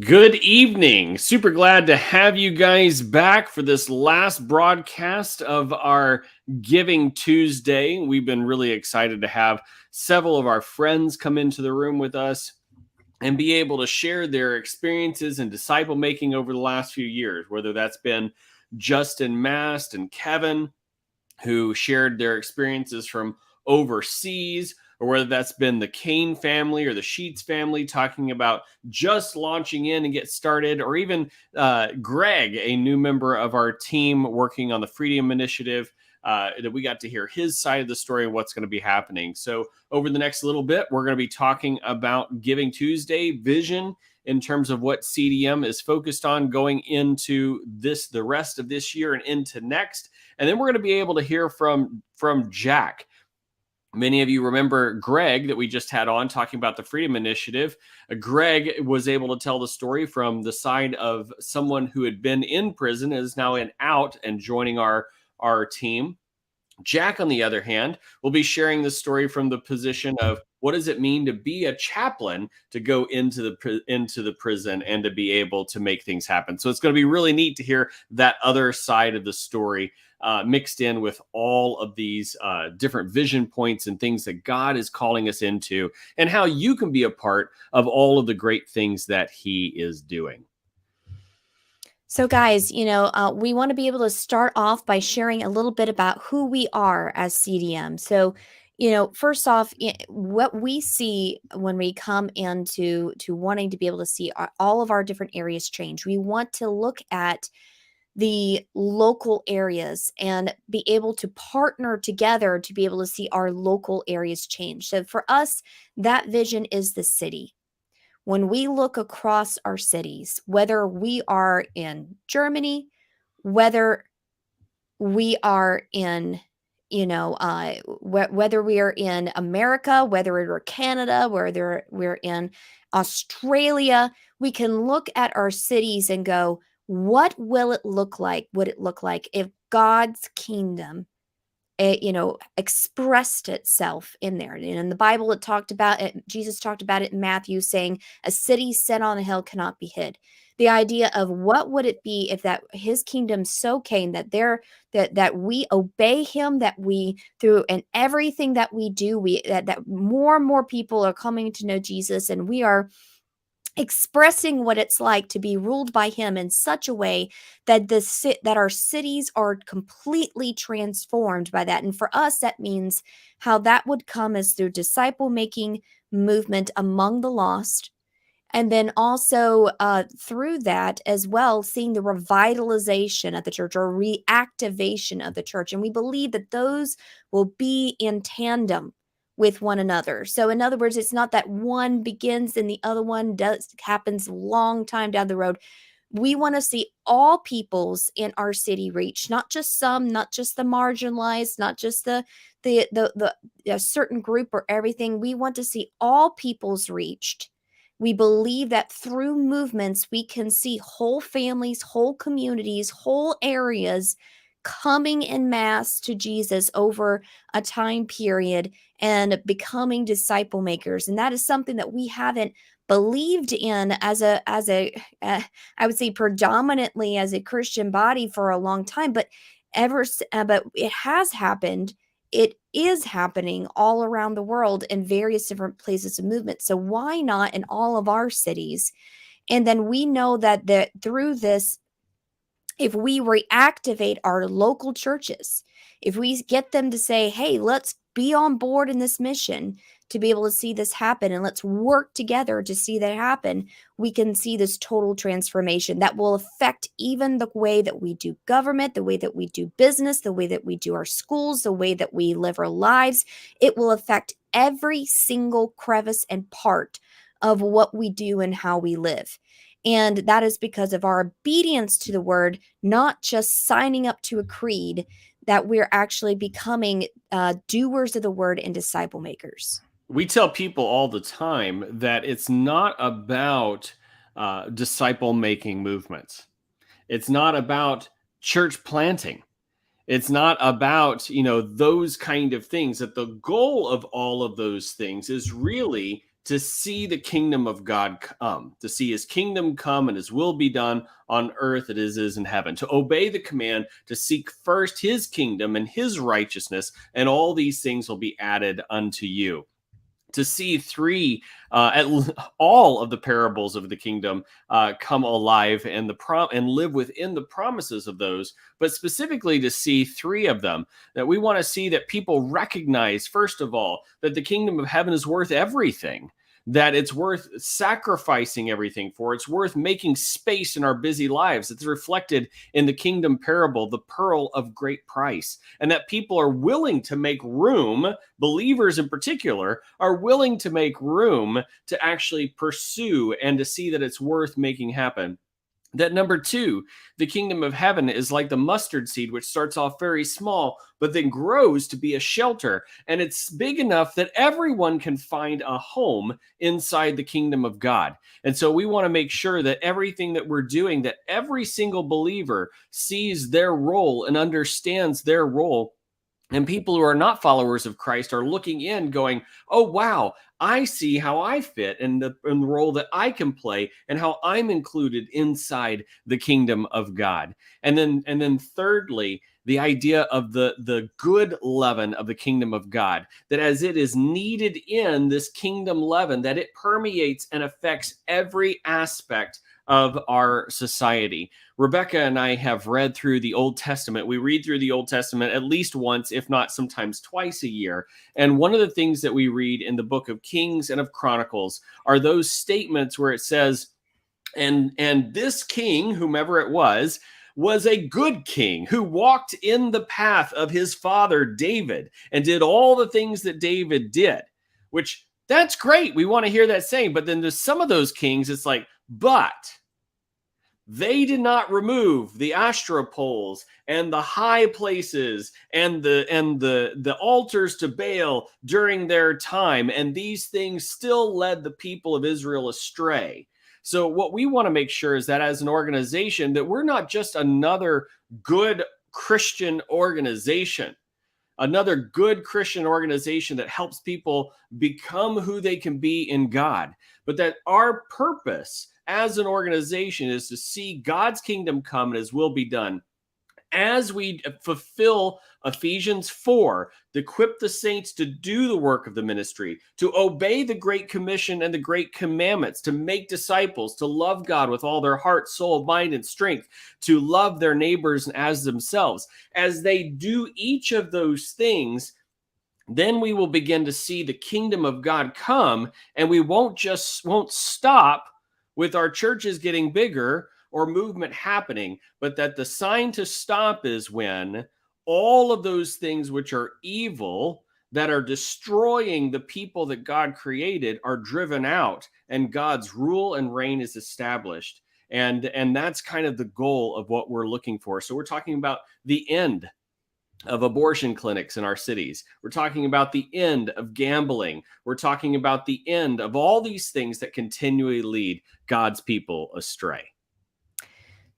Good evening. Super glad to have you guys back for this last broadcast of our Giving Tuesday. We've been really excited to have several of our friends come into the room with us and be able to share their experiences in disciple making over the last few years, whether that's been Justin Mast and Kevin, who shared their experiences from overseas, or whether that's been the Kane family or the Sheets family talking about just launching in and get started, or even Greg, a new member of our team working on the Freedom Initiative. That we got to hear his side of the story and what's going to be happening. So, over the next little bit, we're going to be talking about Giving Tuesday vision in terms of what CDM is focused on going into the rest of this year and into next. And then we're going to be able to hear from Jack. Many of you remember Greg that we just had on talking about the Freedom Initiative. Greg was able to tell the story from the side of someone who had been in prison, is now out and joining our team. Jack, on the other hand, will be sharing the story from the position of what does it mean to be a chaplain, to go into the prison and to be able to make things happen. So it's going to be really neat to hear that other side of the story mixed in with all of these different vision points and things that God is calling us into, and how you can be a part of all of the great things that He is doing. So, guys, we want to be able to start off by sharing a little bit about who we are as CDM. So, first off, what we see when we come into wanting to be able to see all of our different areas change, we want to look at the local areas and be able to partner together to be able to see our local areas change. So, for us, that vision is the city. When we look across our cities, whether we are in Germany, whether we are in, whether we are in America, whether we're Canada, whether we're in Australia, we can look at our cities and go, what will it look like? Would it look like if God's kingdom expressed itself in there? And in the Bible, it talked about it. Jesus talked about it in Matthew, saying, "A city set on a hill cannot be hid." The idea of what would it be if that His kingdom so came that that we obey Him, that we through and everything that we do, that more and more people are coming to know Jesus, and we are expressing what it's like to be ruled by Him in such a way that that our cities are completely transformed by that. And for us, that means how that would come is through disciple making movement among the lost, and then also through that as well, seeing the revitalization of the church or reactivation of the church. And we believe that those will be in tandem with one another. So in other words, it's not that one begins and the other one happens a long time down the road. We want to see all peoples in our city reach, not just some, not just the marginalized, not just the a certain group or everything. We want to see all peoples reached. We believe that through movements, we can see whole families, whole communities, whole areas coming in mass to Jesus over a time period and becoming disciple makers. And that is something that we haven't believed in I would say predominantly as a Christian body for a long time, but but it has happened. It is happening all around the world in various different places of movement. So why not in all of our cities? And then we know that through this, if we reactivate our local churches, if we get them to say, hey, let's be on board in this mission to be able to see this happen, and let's work together to see that happen, we can see this total transformation that will affect even the way that we do government, the way that we do business, the way that we do our schools, the way that we live our lives. It will affect every single crevice and part of what we do and how we live. And that is because of our obedience to the word, not just signing up to a creed, that we're actually becoming doers of the word and disciple makers. We tell people all the time that it's not about disciple making movements. It's not about church planting. It's not about, those kind of things. That the goal of all of those things is really to see the kingdom of God come, to see his kingdom come and his will be done on earth as it is in heaven, to obey the command to seek first his kingdom and his righteousness, and all these things will be added unto you. To see all of the parables of the kingdom come alive and and live within the promises of those, but specifically to see three of them, that we want to see that people recognize, first of all, that the kingdom of heaven is worth everything, that it's worth sacrificing everything for. It's worth making space in our busy lives. It's reflected in the kingdom parable, the pearl of great price, and that people are willing to make room, believers in particular, are willing to make room to actually pursue and to see that it's worth making happen. That number two, the kingdom of heaven is like the mustard seed, which starts off very small, but then grows to be a shelter. And it's big enough that everyone can find a home inside the kingdom of God. And so we want to make sure that everything that we're doing, that every single believer sees their role and understands their role. And people who are not followers of Christ are looking in going, oh, wow, I see how I fit in the role that I can play and how I'm included inside the kingdom of God. And then thirdly, the idea of the good leaven of the kingdom of God, that as it is kneaded in this kingdom leaven, that it permeates and affects every aspect of our society. Rebecca and I have read through the Old Testament. We read through the Old Testament at least once, if not sometimes twice a year. And one of the things that we read in the book of Kings and of Chronicles are those statements where it says, and this king, whomever it was a good king who walked in the path of his father David and did all the things that David did, which that's great. We want to hear that saying. But then there's some of those kings, it's like, but they did not remove the Asherah poles and the high places and the altars to Baal during their time, and these things still led the people of Israel astray. So what we want to make sure is that as an organization, that we're not just another good Christian organization, another good Christian organization that helps people become who they can be in God, but that our purpose as an organization is to see God's kingdom come and his will be done as we fulfill Ephesians 4, to equip the saints to do the work of the ministry, to obey the Great Commission and the Great Commandments, to make disciples, to love God with all their heart, soul, mind, and strength, to love their neighbors as themselves. As they do each of those things, then we will begin to see the kingdom of God come, and we won't stop with our churches getting bigger or movement happening, but that the sign to stop is when all of those things which are evil, that are destroying the people that God created, are driven out and God's rule and reign is established. And that's kind of the goal of what we're looking for. So we're talking about the end of abortion clinics in our cities. We're talking about the end of gambling. We're talking about the end of all these things that continually lead God's people astray.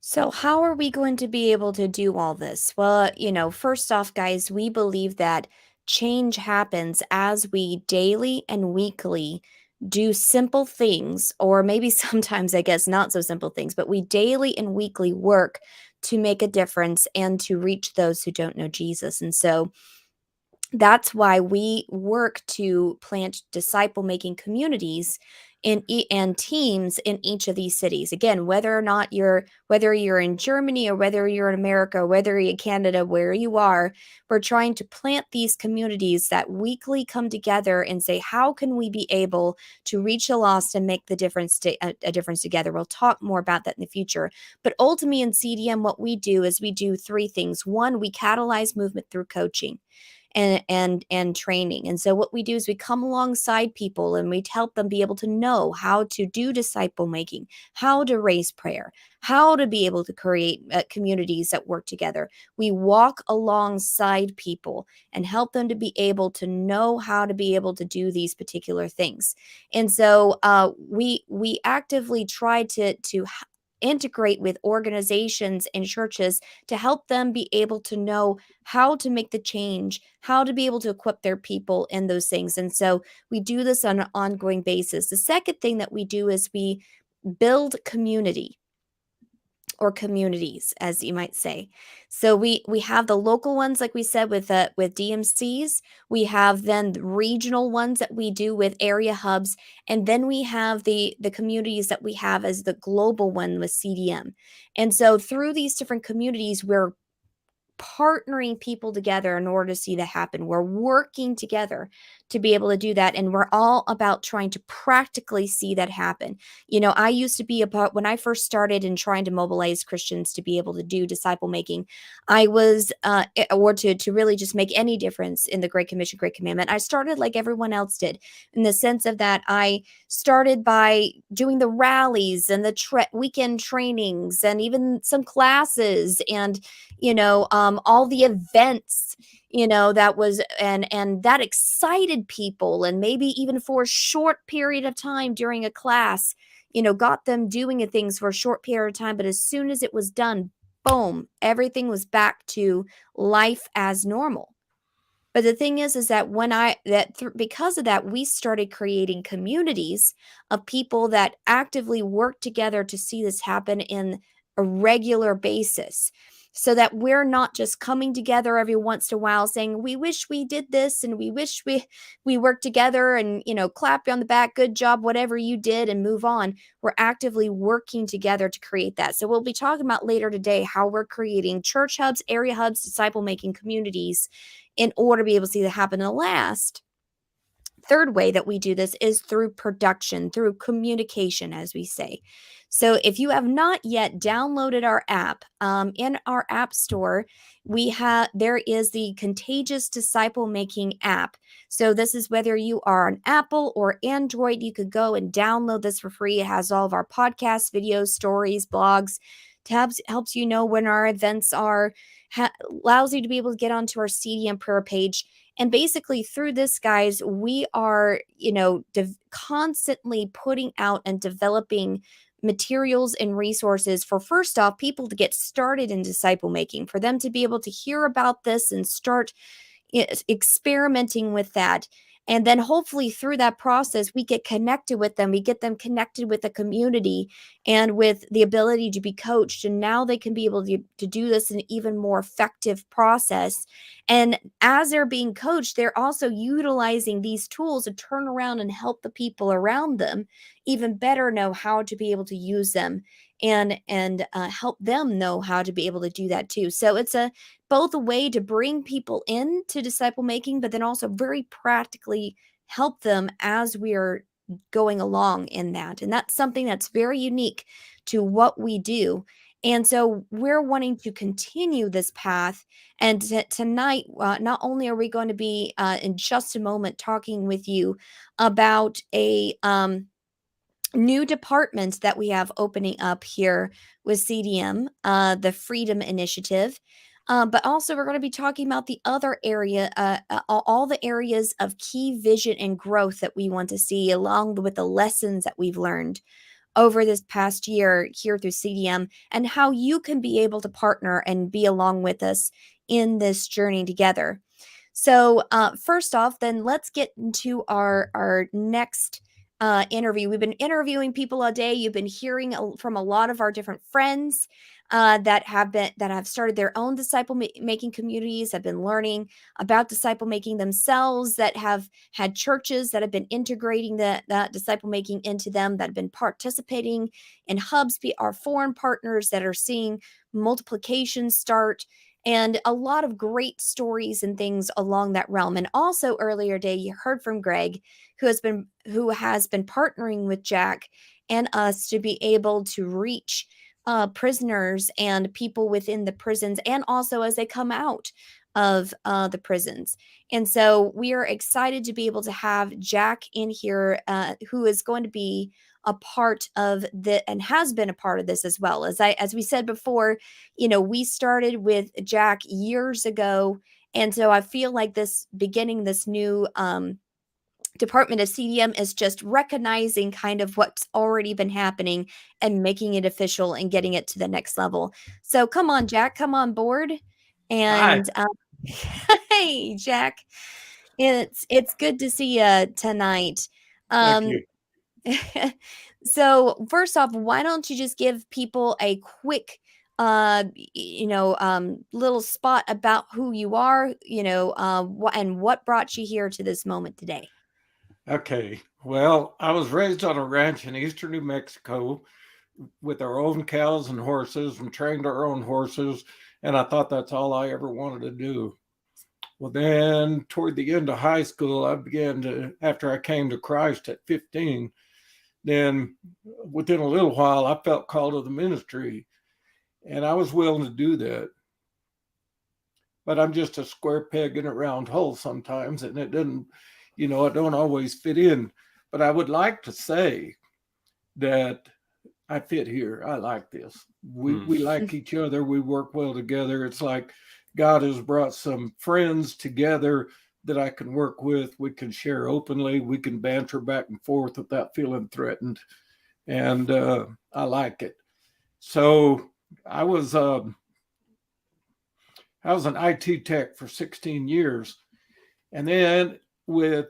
So, how are we going to be able to do all this? Well, first off, guys, we believe that change happens as we daily and weekly do simple things, or maybe sometimes, I guess, not so simple things, but we daily and weekly work to make a difference and to reach those who don't know Jesus. And so, that's why we work to plant disciple-making communities and teams in each of these cities. Again, whether you're in Germany or whether you're in America, or whether you're in Canada, where you are, we're trying to plant these communities that weekly come together and say, how can we be able to reach the lost and make the difference a difference together? We'll talk more about that in the future. But ultimately in CDM, what we do is we do three things. One, we catalyze movement through coaching and training. And so what we do is we come alongside people and we help them be able to know how to do disciple making, how to raise prayer, how to be able to create communities that work together. We walk alongside people and help them to be able to know how to be able to do these particular things. And so we actively try to integrate with organizations and churches to help them be able to know how to make the change, how to be able to equip their people in those things. And so we do this on an ongoing basis. The second thing that we do is we build community, or communities, as you might say. So we have the local ones, like we said, with DMCs. We have then the regional ones that we do with area hubs, and then we have the communities that we have as the global one with CDM. And so through these different communities, we're partnering people together in order to see that happen. We're working together to be able to do that. And we're all about trying to practically see that happen. I used to be about, when I first started in trying to mobilize Christians to be able to do disciple making, I was, or to really just make any difference in the Great Commission, Great Commandment. I started like everyone else did, in the sense of that I started by doing the rallies and the weekend trainings and even some classes, and all the events, that was, and that excited people, and maybe even for a short period of time during a class, got them doing things for a short period of time. But as soon as it was done, boom, everything was back to life as normal. But the thing is that because of that, we started creating communities of people that actively work together to see this happen in a regular basis, so that we're not just coming together every once in a while saying, we wish we did this, and we wish we worked together, and clap you on the back, good job, whatever you did, and move on. We're actively working together to create that. So we'll be talking about later today how we're creating church hubs, area hubs, disciple making communities in order to be able to see that happen. And the last, third way that we do this is through production, through communication, as we say. So if you have not yet downloaded our app, in our app store, there is the Contagious Disciple Making app. So this is whether you are an Apple or Android, you could go and download this for free. It has all of our podcasts, videos, stories, blogs, tabs, helps you know when our events are, allows you to be able to get onto our CDM prayer page. And basically through this, guys, we are, constantly putting out and developing materials and resources for, first off, people to get started in disciple making, for them to be able to hear about this and start experimenting with that. And then hopefully through that process, we get connected with them. We get them connected with the community and with the ability to be coached. And now they can be able to do this in an even more effective process. And as they're being coached, they're also utilizing these tools to turn around and help the people around them even better know how to be able to use them, and help them know how to be able to do that too. So it's both a way to bring people into disciple making, but then also very practically help them as we are going along in that. And that's something that's very unique to what we do. And so we're wanting to continue this path. And tonight, not only are we going to be in just a moment talking with you about a new department that we have opening up here with CDM, the Freedom Initiative. But also, we're going to be talking about the other area, all the areas of key vision and growth that we want to see, along with the lessons that we've learned over this past year here through CDM, and how you can be able to partner and be along with us in this journey together. So, first off, then let's get into our next interview. We've been interviewing people all day. You've been hearing from a lot of our different friends that have started their own disciple making communities, have been learning about disciple making themselves, that have had churches that have been integrating that disciple making into them, that have been participating in hubs, our foreign partners that are seeing multiplication start, and a lot of great stories and things along that realm. And also earlier today, you heard from Greg, who has been partnering with Jack and us to be able to reach prisoners and people within the prisons, and also as they come out of the prisons. And so we are excited to be able to have Jack in here, who is going to be a part of and has been a part of this as well. As we said before, we started with Jack years ago. And so I feel like beginning this new department of CDM is just recognizing kind of what's already been happening and making it official and getting it to the next level. So come on, Jack, come on board. Hi. And hey, Jack, it's good to see you tonight. Thank Um, you. so first off, why don't you just give people a quick little spot about who you are, and what brought you here to this moment today? Okay. Well, I was raised on a ranch in eastern New Mexico with our own cows and horses and trained our own horses. And I thought that's all I ever wanted to do. Well, then toward the end of high school, I began to, after I came to Christ at 15, then within a little while, I felt called to the ministry. And I was willing to do that. But I'm just a square peg in a round hole sometimes. And it doesn't, I don't always fit in. But I would like to say that I fit here. I like this. We like each other. We work well together. It's like God has brought some friends together that I can work with. We can share openly. We can banter back and forth without feeling threatened. And I like it. So I was an IT tech for 16 years. And then with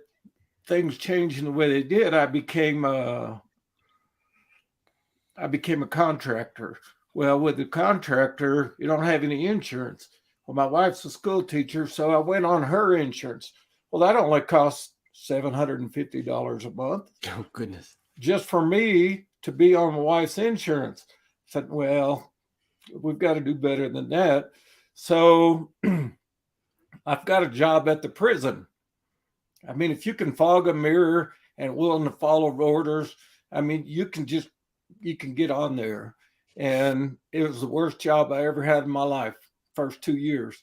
things changing the way they did, I became a contractor. Well, with the contractor, you don't have any insurance. Well, my wife's a school teacher, so I went on her insurance. Well, that only costs $750 a month. Oh, goodness. Just for me to be on my wife's insurance. I said, well, we've got to do better than that. So I've got a job at the prison. I mean, if you can fog a mirror and willing to follow orders, I mean, you can get on there. And it was the worst job I ever had in my life, first 2 years.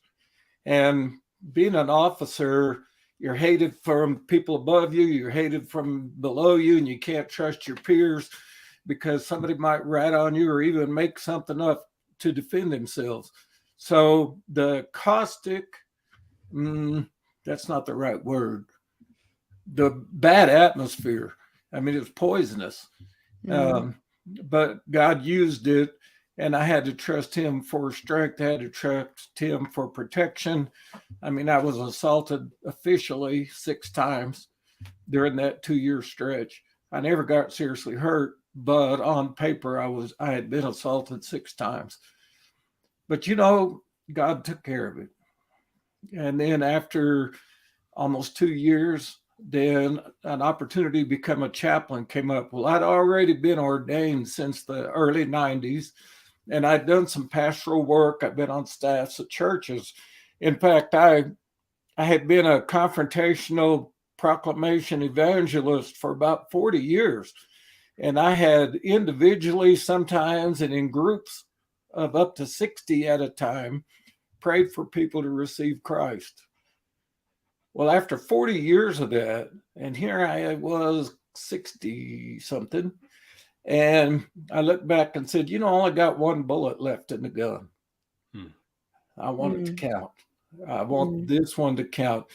And being an officer, you're hated from people above you, you're hated from below you, and you can't trust your peers because somebody might rat on you or even make something up to defend themselves. So the caustic, that's not the right word. The bad atmosphere, I mean, it was poisonous. But God used it, and I had to trust him for strength. I had to trust him for protection. I mean, I was assaulted officially 6 times during that 2-year stretch. I never got seriously hurt, but on paper, I had been assaulted 6 times. But God took care of it. And then after almost 2 years, then an opportunity to become a chaplain came up. Well, I'd already been ordained since the early 90s, and I'd done some pastoral work. I've been on staffs at churches. In fact, I had been a confrontational proclamation evangelist for about 40 years. And I had individually sometimes and in groups of up to 60 at a time prayed for people to receive Christ. Well, after 40 years of that, and here I was 60 something, and I looked back and said, I only got 1 bullet left in the gun. I want it to count. I want this one to count.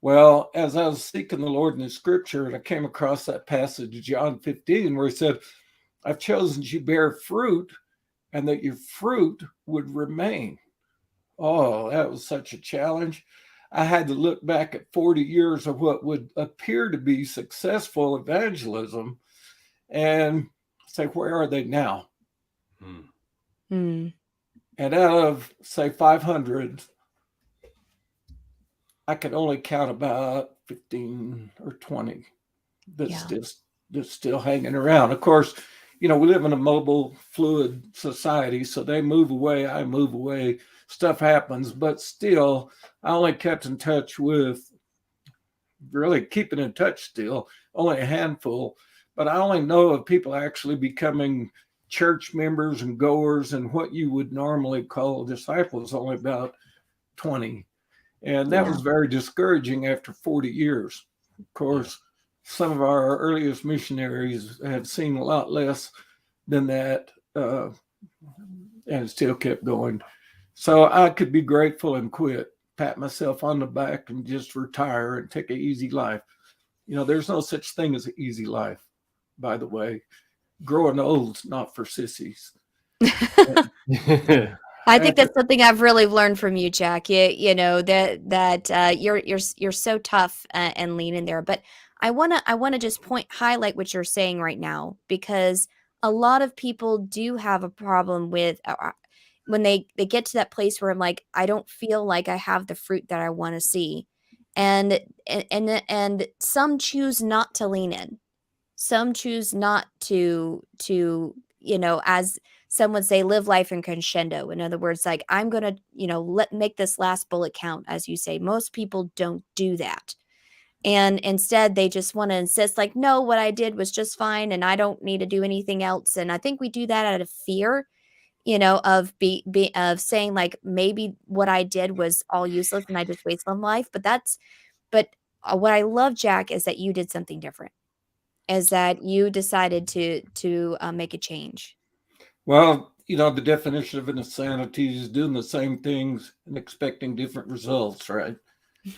Well, as I was seeking the Lord in the scripture, and I came across that passage, John 15, where he said, I've chosen you bear fruit and that your fruit would remain. Oh, that was such a challenge. I had to look back at 40 years of what would appear to be successful evangelism and say, where are they now? And out of, say, 500, I could only count about 15 or 20 that's still hanging around. Of course, we live in a mobile, fluid society, so they move away, I move away, stuff happens, but still, I only kept in touch with, really keeping in touch still, only a handful, but I only know of people actually becoming church members and goers and what you would normally call disciples, only about 20. And that was very discouraging after 40 years. Of course, some of our earliest missionaries have seen a lot less than that, and still kept going. So I could be grateful and quit, pat myself on the back and just retire and take an easy life. there's no such thing as an easy life, by the way. Growing old's not for sissies. I think that's something I've really learned from you, Jack. That you're so tough and lean in there. But I wanna just highlight what you're saying right now, because a lot of people do have a problem with when they get to that place where I'm like, I don't feel like I have the fruit that I want to see, and some choose not to lean in. Some choose not to as some would say, live life in crescendo. In other words, like, I'm gonna make this last bullet count, as you say. Most people don't do that, and instead they just want to insist, like, no, what I did was just fine and I don't need to do anything else. And I think we do that out of fear, of saying, like, maybe what I did was all useless and I just wasted life. But what I love, Jack, is that you did something different, is that you decided to make a change. Well, the definition of insanity is doing the same things and expecting different results, right?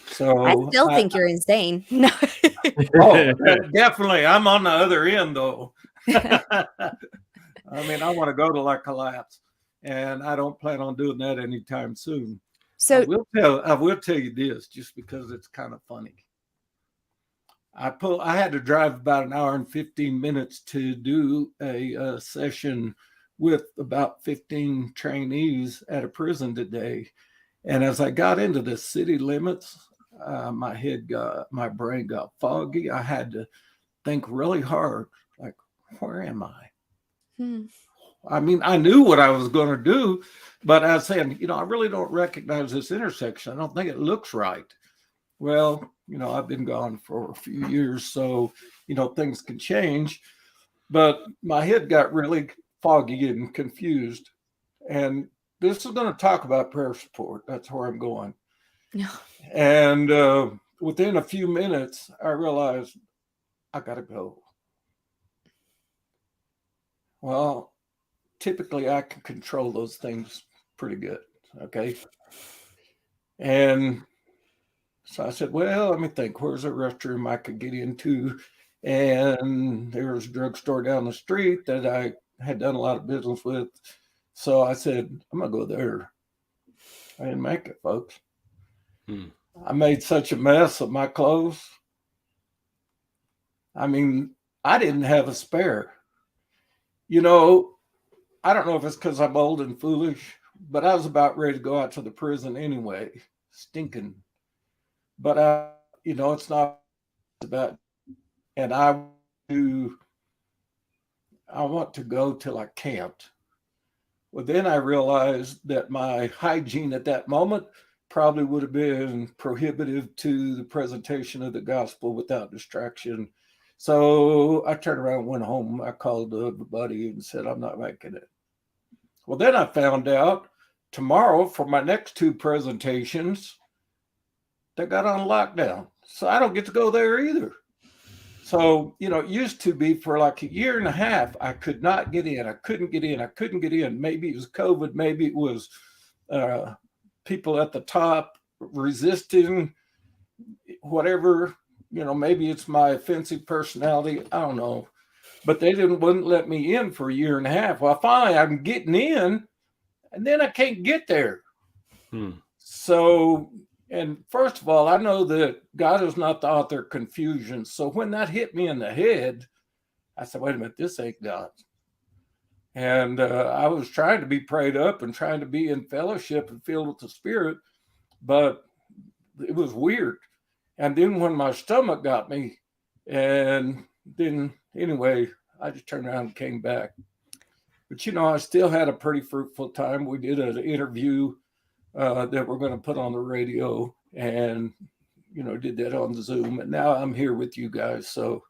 So I still think you're insane. No. Oh, definitely. I'm on the other end, though. I mean, I want to go to like collapse, and I don't plan on doing that anytime soon. So I will tell you this, just because it's kind of funny. I had to drive about an hour and 15 minutes to do a session with about 15 trainees at a prison today. And as I got into the city limits, my brain got foggy. I had to think really hard, like, where am I? I mean, I knew what I was going to do, but I was saying, I really don't recognize this intersection. I don't think it looks right. Well, I've been gone for a few years, so, things can change. But my head got really foggy and confused. And this is going to talk about prayer support. That's where I'm going. And within a few minutes, I realized I got to go. Well, typically I can control those things pretty good. Okay. And so I said, well, let me think, where's a restroom I could get into? And there was a drugstore down the street that I had done a lot of business with. So I said, I'm going to go there. I didn't make it, folks. I made such a mess of my clothes. I mean, I didn't have a spare. I don't know if it's because I'm old and foolish, but I was about ready to go out to the prison anyway, stinking. But, it's not about, and I want to go till I can't. Well, then I realized that my hygiene at that moment probably would have been prohibitive to the presentation of the gospel without distraction. So I turned around and went home. I called a buddy and said, I'm not making it. Well, then I found out tomorrow for my next two presentations, they got on lockdown. So I don't get to go there either. So, it used to be for like a year and a half, I could not get in. I couldn't get in. Maybe it was COVID. Maybe it was people at the top resisting whatever, maybe it's my offensive personality. I don't know. But they wouldn't let me in for a year and a half. Well, finally, I'm getting in, and then I can't get there. So, and first of all, I know that God is not the author of confusion. So when that hit me in the head, I said, wait a minute, this ain't God. And I was trying to be prayed up and trying to be in fellowship and filled with the Spirit, but it was weird. And then when my stomach got me, and then anyway, I just turned around and came back. But, I still had a pretty fruitful time. We did an interview that we're going to put on the radio, and did that on Zoom, and now I'm here with you guys. So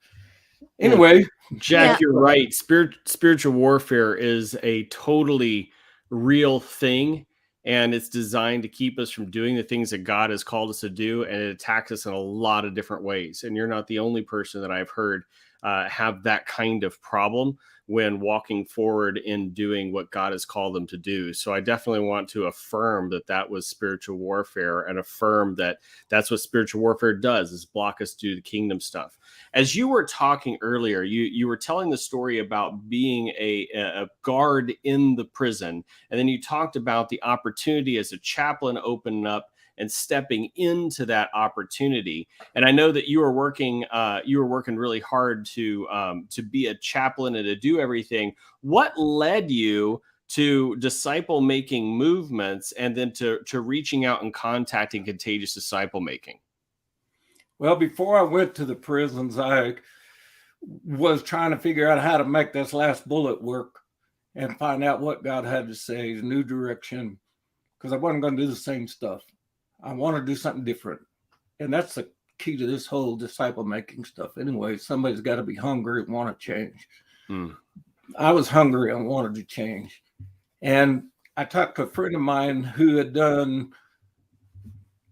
anyway, Jack, you're right. Spiritual warfare is a totally real thing, and it's designed to keep us from doing the things that God has called us to do, and it attacks us in a lot of different ways. And you're not the only person that I've heard have that kind of problem when walking forward in doing what God has called them to do. So I definitely want to affirm that that was spiritual warfare, and affirm that that's what spiritual warfare does, is block us to do the kingdom stuff. As you were talking earlier, you were telling the story about being a guard in the prison, and then you talked about the opportunity as a chaplain opening up and stepping into that opportunity. And I know that you were working really hard to be a chaplain and to do everything. What led you to disciple making movements, and then to reaching out and contacting contagious disciple making? Well, before I went to the prisons, I was trying to figure out how to make this last bullet work and find out what God had to say, the new direction, because I wasn't going to do the same stuff. I want to do something different. And that's the key to this whole disciple making stuff. Anyway, somebody's got to be hungry and want to change. I was hungry and wanted to change. And I talked to a friend of mine who had done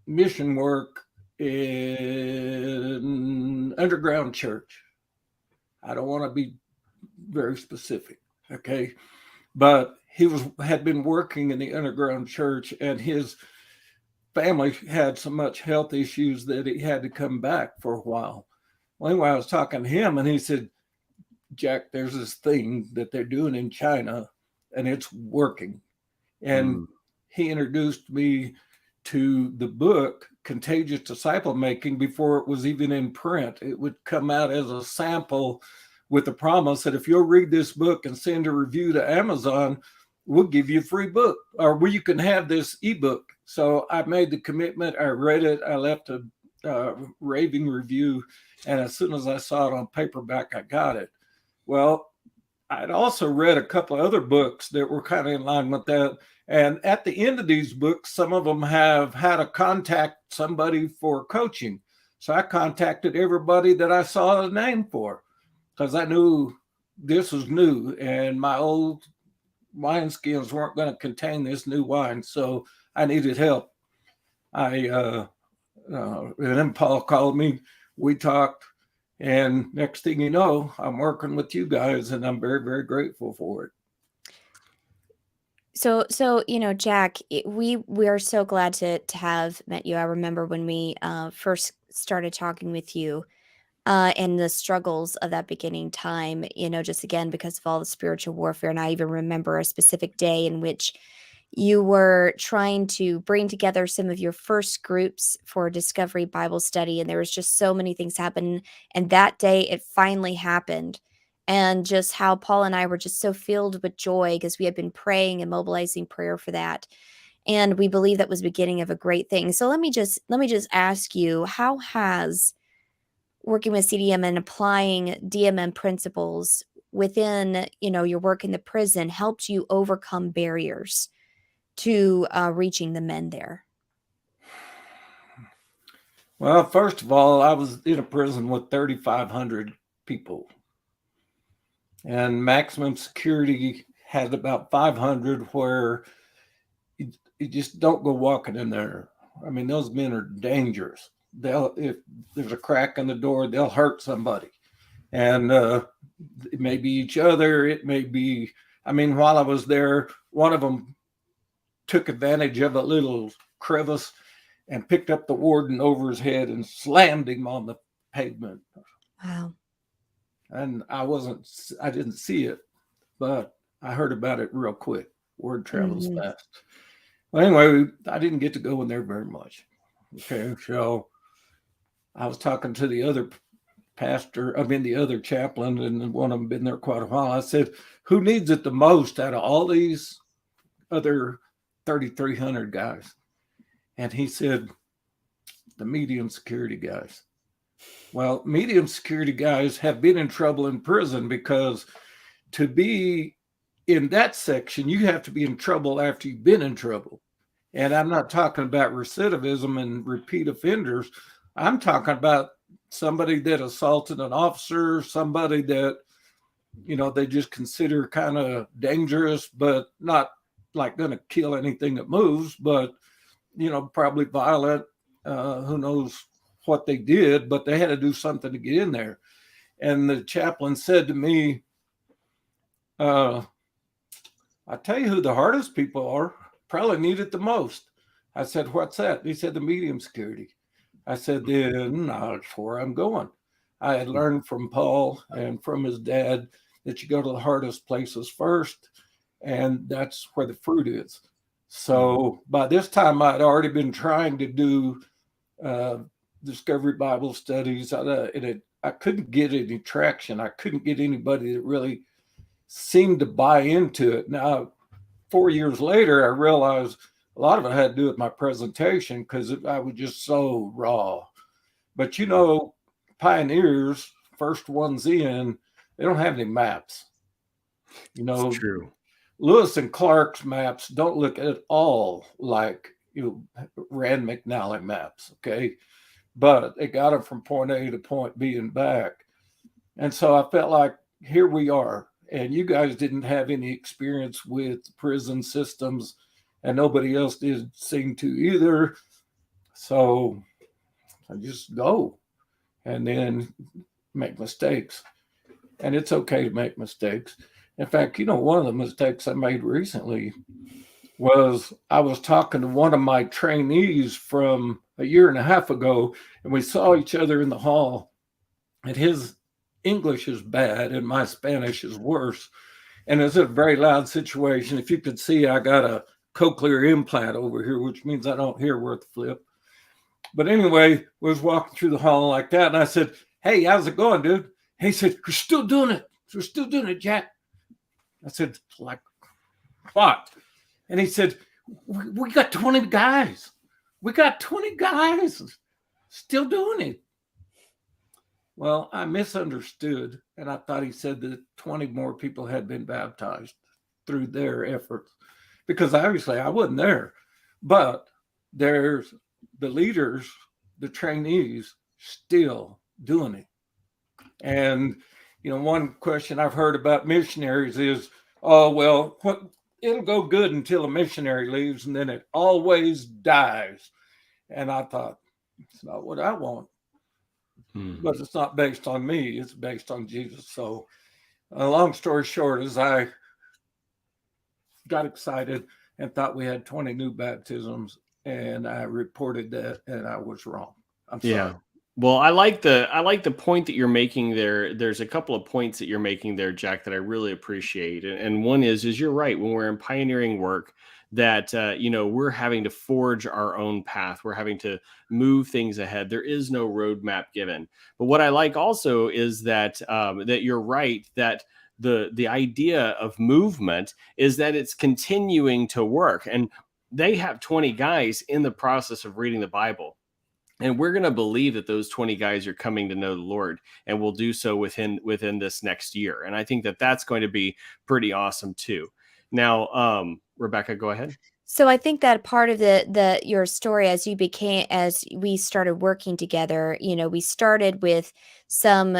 mission work in underground church. I don't want to be very specific, okay? But he had been working in the underground church, and his family had so much health issues that he had to come back for a while. Well, anyway, I was talking to him, and he said, Jack, there's this thing that they're doing in China, and it's working. And he introduced me to the book Contagious Disciple Making before it was even in print. It would come out as a sample with the promise that if you'll read this book and send a review to Amazon, we'll give you a free book, or you can have this ebook. So I made the commitment. I read it. I left a raving review. And as soon as I saw it on paperback, I got it. Well, I'd also read a couple of other books that were kind of in line with that. And at the end of these books, some of them have had to contact somebody for coaching. So I contacted everybody that I saw a name for, because I knew this was new and my old wineskins weren't going to contain this new wine. So I needed help. And then Paul called me, we talked, and next thing you know, I'm working with you guys, and I'm very, very grateful for it. So Jack, we are so glad to have met you. I remember when we first started talking with you, and the struggles of that beginning time, just again, because of all the spiritual warfare. And I even remember a specific day in which you were trying to bring together some of your first groups for Discovery Bible Study. And there was just so many things happening. And that day it finally happened. And just how Paul and I were just so filled with joy because we had been praying and mobilizing prayer for that. And we believe that was the beginning of a great thing. So let me just ask you, how has working with CDM and applying DMM principles within, your work in the prison helped you overcome barriers to reaching the men there? Well, first of all, I was in a prison with 3,500 people, and maximum security had about 500, where you just don't go walking in there. I mean, those men are dangerous. If there's a crack in the door, they'll hurt somebody. And it may be each other. It may be, while I was there, one of them took advantage of a little crevice and picked up the warden over his head and slammed him on the pavement. Wow. And I didn't see it, but I heard about it real quick. Word travels fast. Well, anyway, I didn't get to go in there very much. Okay, so I was talking to the other the other chaplain, and one of them been there quite a while. I said, who needs it the most out of all these other 3,300 guys? And he said, the medium security guys. Well, medium security guys have been in trouble in prison, because to be in that section, you have to be in trouble after you've been in trouble. And I'm not talking about recidivism and repeat offenders. I'm talking about somebody that assaulted an officer, somebody that, they just consider kind of dangerous, but not like going to kill anything that moves, but, probably violent. Who knows what they did, but they had to do something to get in there. And the chaplain said to me, I tell you who the hardest people are, probably need it the most. I said, what's that? He said, the medium security. I said, then that's where I'm going. I had learned from Paul and from his dad that you go to the hardest places first, and that's where the fruit is. So by this time, I'd already been trying to do Discovery Bible studies. I couldn't get any traction. I couldn't get anybody that really seemed to buy into it. Now, 4 years later, I realized a lot of it had to do with my presentation because I was just so raw. But pioneers, first ones in, they don't have any maps. It's true. Lewis and Clark's maps don't look at all like Rand McNally maps, okay? But they got them from point A to point B and back. And so I felt like here we are. And you guys didn't have any experience with prison systems, and nobody else did seem to either. So I just go and then make mistakes. And it's okay to make mistakes. In fact, one of the mistakes I made recently was I was talking to one of my trainees from a year and a half ago, and we saw each other in the hall, and his English is bad and my Spanish is worse. And it's a very loud situation. If you could see, I got a cochlear implant over here, which means I don't hear worth a flip. But anyway, was walking through the hall like that. And I said, hey, how's it going, dude? He said, we're still doing it. We're still doing it, Jack. I said, like, what? And he said, we got 20 guys. We got 20 guys still doing it. Well, I misunderstood, and I thought he said that 20 more people had been baptized through their efforts, because obviously I wasn't there. But there's the leaders, the trainees, still doing it. And, one question I've heard about missionaries is, oh, well, it'll go good until a missionary leaves, and then it always dies. And I thought, it's not what I want. But it's not based on me. It's based on Jesus. So long story short is I got excited and thought we had 20 new baptisms, and I reported that, and I was wrong. I'm sorry. Yeah. Well, I like the point that you're making there. There's a couple of points that you're making there, Jack, that I really appreciate. And one is you're right. When we're in pioneering work, that we're having to forge our own path. We're having to move things ahead. There is no roadmap given. But what I like also is that that you're right, that the idea of movement is that it's continuing to work. And they have 20 guys in the process of reading the Bible. And we're going to believe that those 20 guys are coming to know the Lord, and will do so within this next year. And I think that that's going to be pretty awesome too. Now, Rebecca, go ahead. So I think that part of your story, as we started working together, we started with some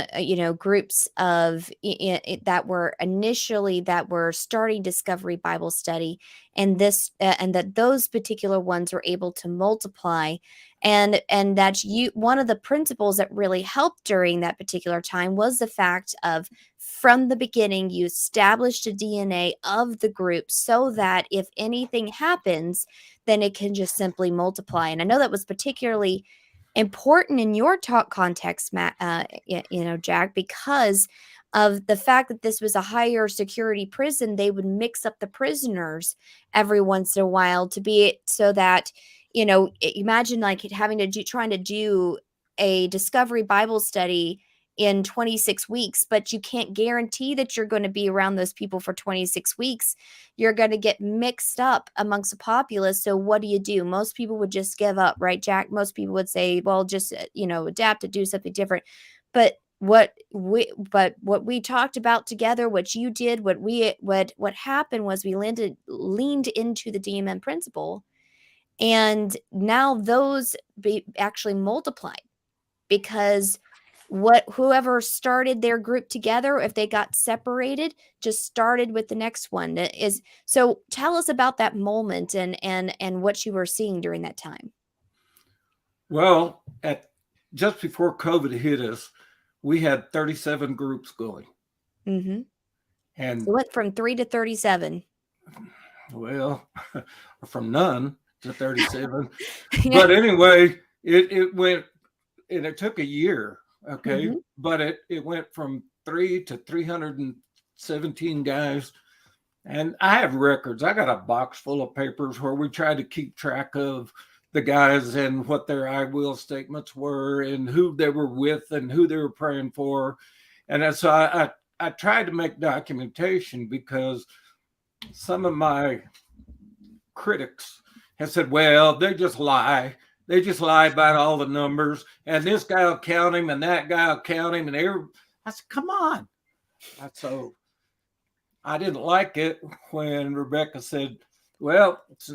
groups of that were starting Discovery Bible Study, and that those particular ones were able to multiply, and that one of the principles that really helped during that particular time was the fact of, from the beginning, you established a DNA of the group so that if anything happens, then it can just simply multiply. And I know that was particularly important in your talk context, Matt, Jack, because of the fact that this was a higher security prison. They would mix up the prisoners every once in a while to be so that, imagine like trying to do a Discovery Bible Study in 26 weeks, but you can't guarantee that you're going to be around those people for 26 weeks. You're going to get mixed up amongst the populace. So what do? Most people would just give up, right, Jack? Most people would say, well, just, adapt to do something different. But what we talked about together, what you did, what happened was we leaned into the DMM principle, and now those actually multiplied, because whoever started their group together, if they got separated, just started with the next one. So tell us about that moment and what you were seeing during that time. Well, just before COVID hit us, we had 37 groups going. Mm-hmm. And So it went from 3 to 37. well, from none to 37. Yeah. But anyway, it went, and it took a year. Okay. Mhm. But it went from 3 to 317 guys. And I have records. I got a box full of papers where we tried to keep track of the guys and what their I will statements were and who they were with and who they were praying for. And so I tried to make documentation because some of my critics have said, well, they just lie. They just lie about all the numbers. And this guy will count him and that guy will count him. And I said, come on. So I didn't like it when Rebecca said, well, it's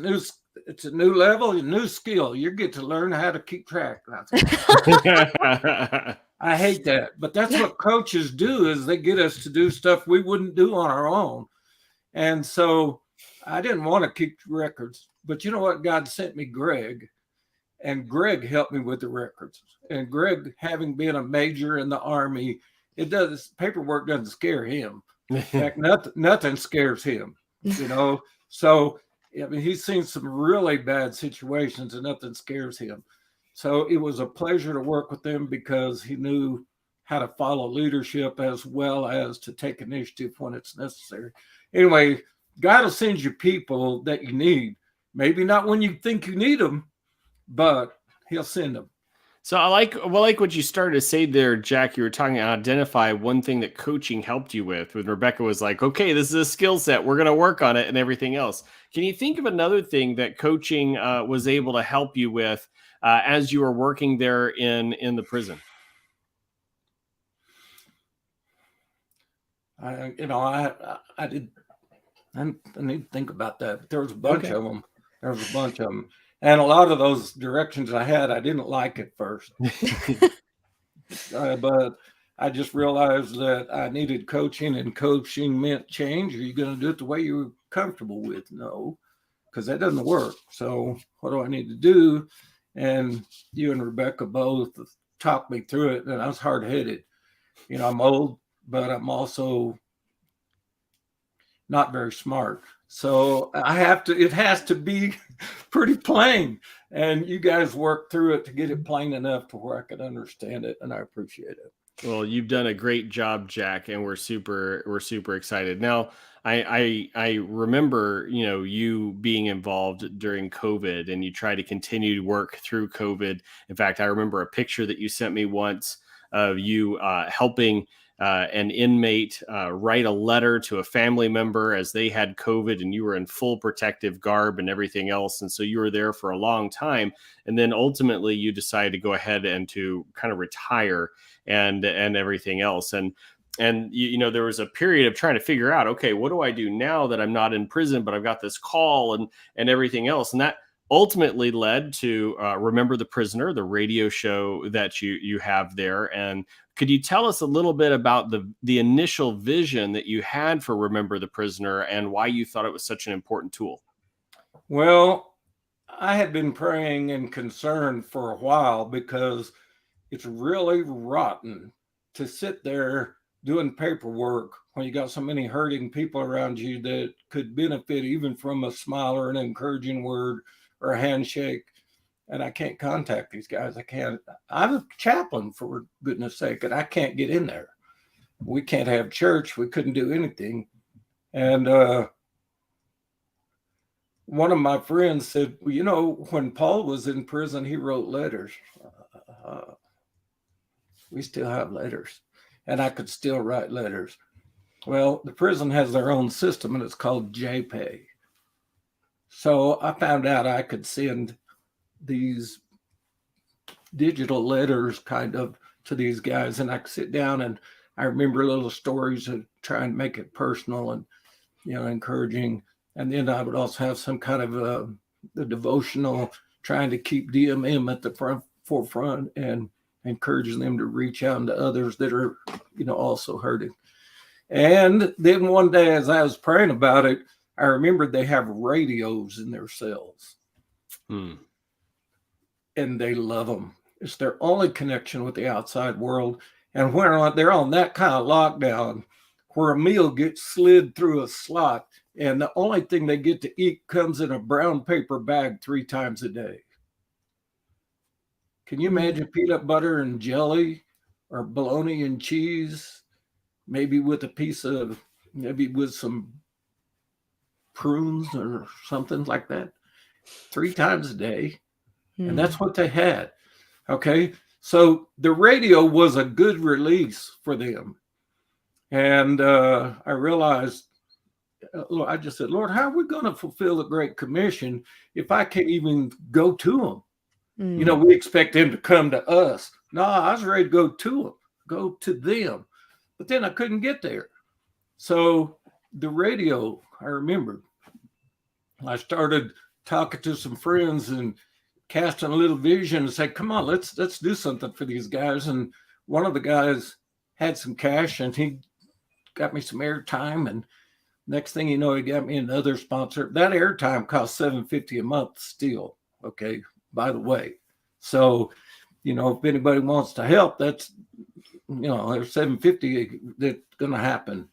a new level, a new skill. You get to learn how to keep track. I hate that. But that's what coaches do, is they get us to do stuff we wouldn't do on our own. And so I didn't want to keep records. But you know what? God sent me Greg. And Greg helped me with the records. And Greg, having been a major in the Army, paperwork doesn't scare him. In fact, nothing scares him, you know. So, I mean, he's seen some really bad situations and nothing scares him. So it was a pleasure to work with him because he knew how to follow leadership as well as to take initiative when it's necessary. Anyway, God will send you people that you need. Maybe not when you think you need them, but he'll send them. So I like what you started to say there, Jack. You were talking to identify one thing that coaching helped you with. When Rebecca was like, "Okay, this is a skill set. We're going to work on it," and everything else. Can you think of another thing that coaching was able to help you with as you were working there in the prison? I need to think about that. There was a bunch of them. And a lot of those directions I didn't like at first. But I just realized that I needed coaching, and coaching meant change. Are you going to do it the way you're comfortable with? No, because that doesn't work. So what do I need to do? And you and Rebecca both talked me through it, and I was hard-headed. You know, I'm old, but I'm also not very smart. So it has to be pretty plain. And you guys worked through it to get it plain enough to where I could understand it, and I appreciate it. Well, you've done a great job, Jack, and we're super excited. Now, I remember, you being involved during COVID, and you tried to continue to work through COVID. In fact, I remember a picture that you sent me once of you helping an inmate write a letter to a family member as they had COVID, and you were in full protective garb and everything else. And so you were there for a long time. And then ultimately you decided to go ahead and to kind of retire and everything else. And there was a period of trying to figure out, okay, what do I do now that I'm not in prison, but I've got this call and everything else. And that ultimately led to Remember the Prisoner, the radio show that you have there. And could you tell us a little bit about the initial vision that you had for Remember the Prisoner and why you thought it was such an important tool? Well, I had been praying and concerned for a while because it's really rotten to sit there doing paperwork when you got so many hurting people around you that could benefit even from a smile or an encouraging word or a handshake. And I can't contact these guys. I'm a chaplain, for goodness sake, and I can't get in there. We can't have church. We couldn't do anything. And one of my friends said, well, when Paul was in prison, he wrote letters. We still have letters, and I could still write letters. Well, the prison has their own system, and it's called JPay. So I found out I could send these digital letters kind of to these guys, and I could sit down and I remember little stories and try and make it personal and, encouraging. And then I would also have some kind of the devotional, trying to keep DMM at the forefront and encouraging them to reach out to others that are, also hurting. And then one day, as I was praying about it, I remembered they have radios in their cells. And they love them. It's their only connection with the outside world. And when they're on that kind of lockdown, where a meal gets slid through a slot, and the only thing they get to eat comes in a brown paper bag 3 times a day. Can you imagine peanut butter and jelly, or bologna and cheese, maybe with some prunes or something like that, 3 times a day? And that's what they had. Okay. So the radio was a good release for them. And I realized, I just said, Lord, how are we going to fulfill the Great Commission if I can't even go to them? You know, we expect them to come to us. No, I was ready to go to them, go to them. But then I couldn't get there. So the radio, I remember, I started talking to some friends and casting a little vision and say, come on, let's do something for these guys. And one of the guys had some cash and he got me some airtime. And next thing you know, he got me another sponsor. That airtime cost $7.50 a month still. Okay, by the way. So, you know, if anybody wants to help, that's, you know, there's $7.50 that's going to happen.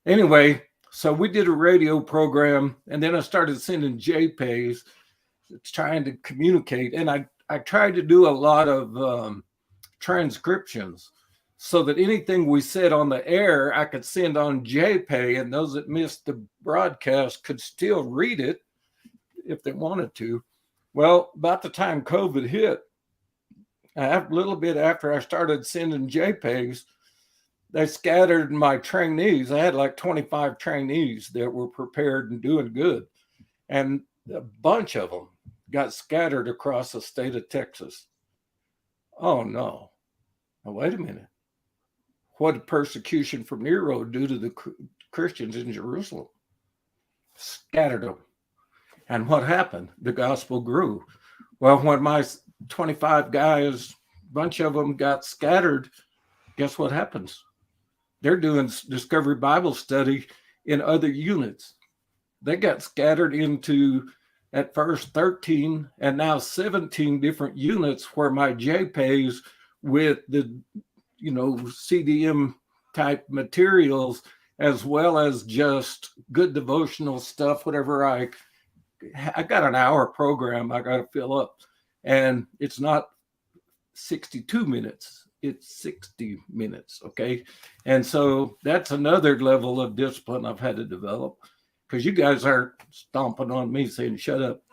Anyway, so we did a radio program, and then I started sending JPEGs, trying to communicate. And I tried to do a lot of transcriptions so that anything we said on the air, I could send on JPEG, and those that missed the broadcast could still read it if they wanted to. Well, about the time COVID hit, a little bit after I started sending JPEGs, they scattered my trainees. I had like 25 trainees that were prepared and doing good. And a bunch of them got scattered across the state of Texas. Oh, no. Now, wait a minute. What did persecution from Nero do to the Christians in Jerusalem? Scattered them. And what happened? The gospel grew. Well, when my 25 guys, a bunch of them got scattered, guess what happens? They're doing Discovery Bible Study in other units. They got scattered into, at first, 13 and now 17 different units where my JPEGs with the, you know, CDM type materials, as well as just good devotional stuff, whatever I got an hour program I got to fill up, and it's not 62 minutes, it's 60 minutes. Okay. And so that's another level of discipline I've had to develop, because you guys aren't stomping on me saying, shut up.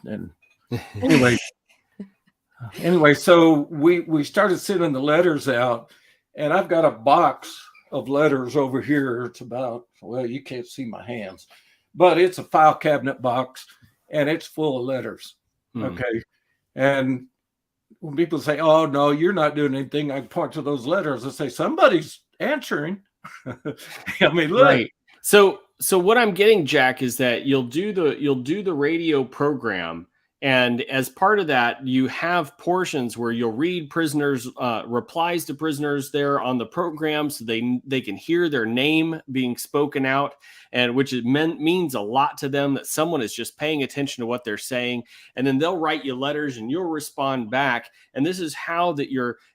And anyway, so we started sending the letters out, and I've got a box of letters over here. It's about, well, you can't see my hands, but it's a file cabinet box, and it's full of letters. Okay. And when people say, oh, no, you're not doing anything, I point to those letters and say, somebody's answering. I mean, look. Right. So what I'm getting, Jack, is that you'll do the radio program, and as part of that, you have portions where you'll read prisoners' replies to prisoners there on the program, so they can hear their name being spoken out, and which means a lot to them that someone is just paying attention to what they're saying. And then they'll write you letters, and you'll respond back. And this is how that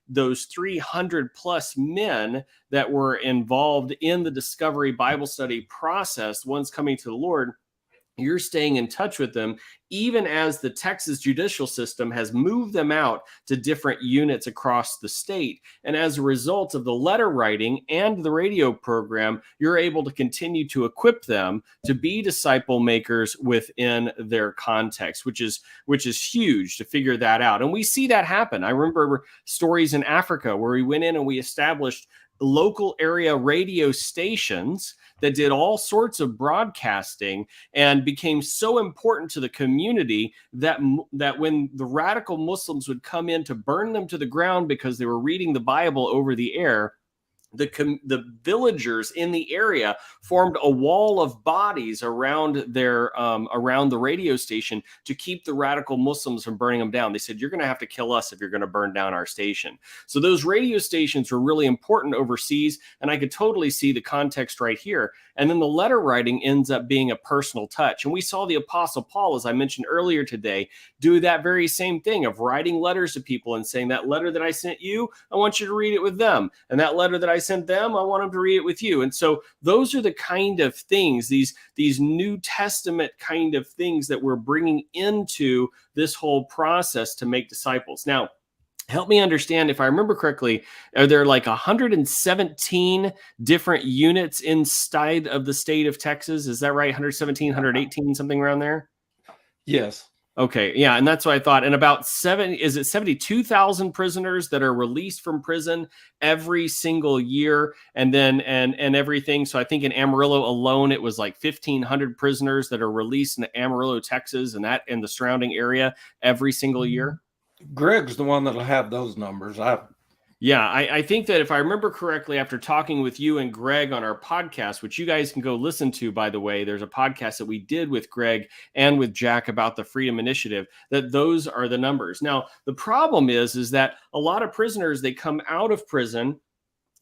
those 300 plus men that were involved in the Discovery Bible Study process, ones coming to the Lord, you're staying in touch with them, even as the Texas judicial system has moved them out to different units across the state. And as a result of the letter writing and the radio program, you're able to continue to equip them to be disciple makers within their context, which is huge to figure that out. And we see that happen. I remember stories in Africa where we went in and we established local area radio stations that did all sorts of broadcasting and became so important to the community that when the radical Muslims would come in to burn them to the ground because they were reading the Bible over the air, the villagers in the area formed a wall of bodies around around the radio station to keep the radical Muslims from burning them down. They said, you're going to have to kill us if you're going to burn down our station. So those radio stations were really important overseas, and I could totally see the context right here. And then the letter writing ends up being a personal touch. And we saw the Apostle Paul, as I mentioned earlier today, do that very same thing of writing letters to people and saying, that letter that I sent you, I want you to read it with them. And that letter that I sent them, I want them to read it with you. And so those are the kind of things, these New Testament kind of things that we're bringing into this whole process to make disciples. Now, help me understand, if I remember correctly, are there like 117 different units inside of the state of Texas? Is that right? 117, 118, something around there? Yes. Okay, yeah, and that's what I thought. And about 72,000 prisoners that are released from prison every single year, and then and everything. So I think in Amarillo alone, it was like 1,500 prisoners that are released in Amarillo, Texas, and that in the surrounding area every single year. Greg's the one that'll have those numbers. I think that if I remember correctly, after talking with you and Greg on our podcast, which you guys can go listen to, by the way, there's a podcast that we did with Greg and with Jack about the Freedom Initiative, that those are the numbers. Now, the problem is that a lot of prisoners, they come out of prison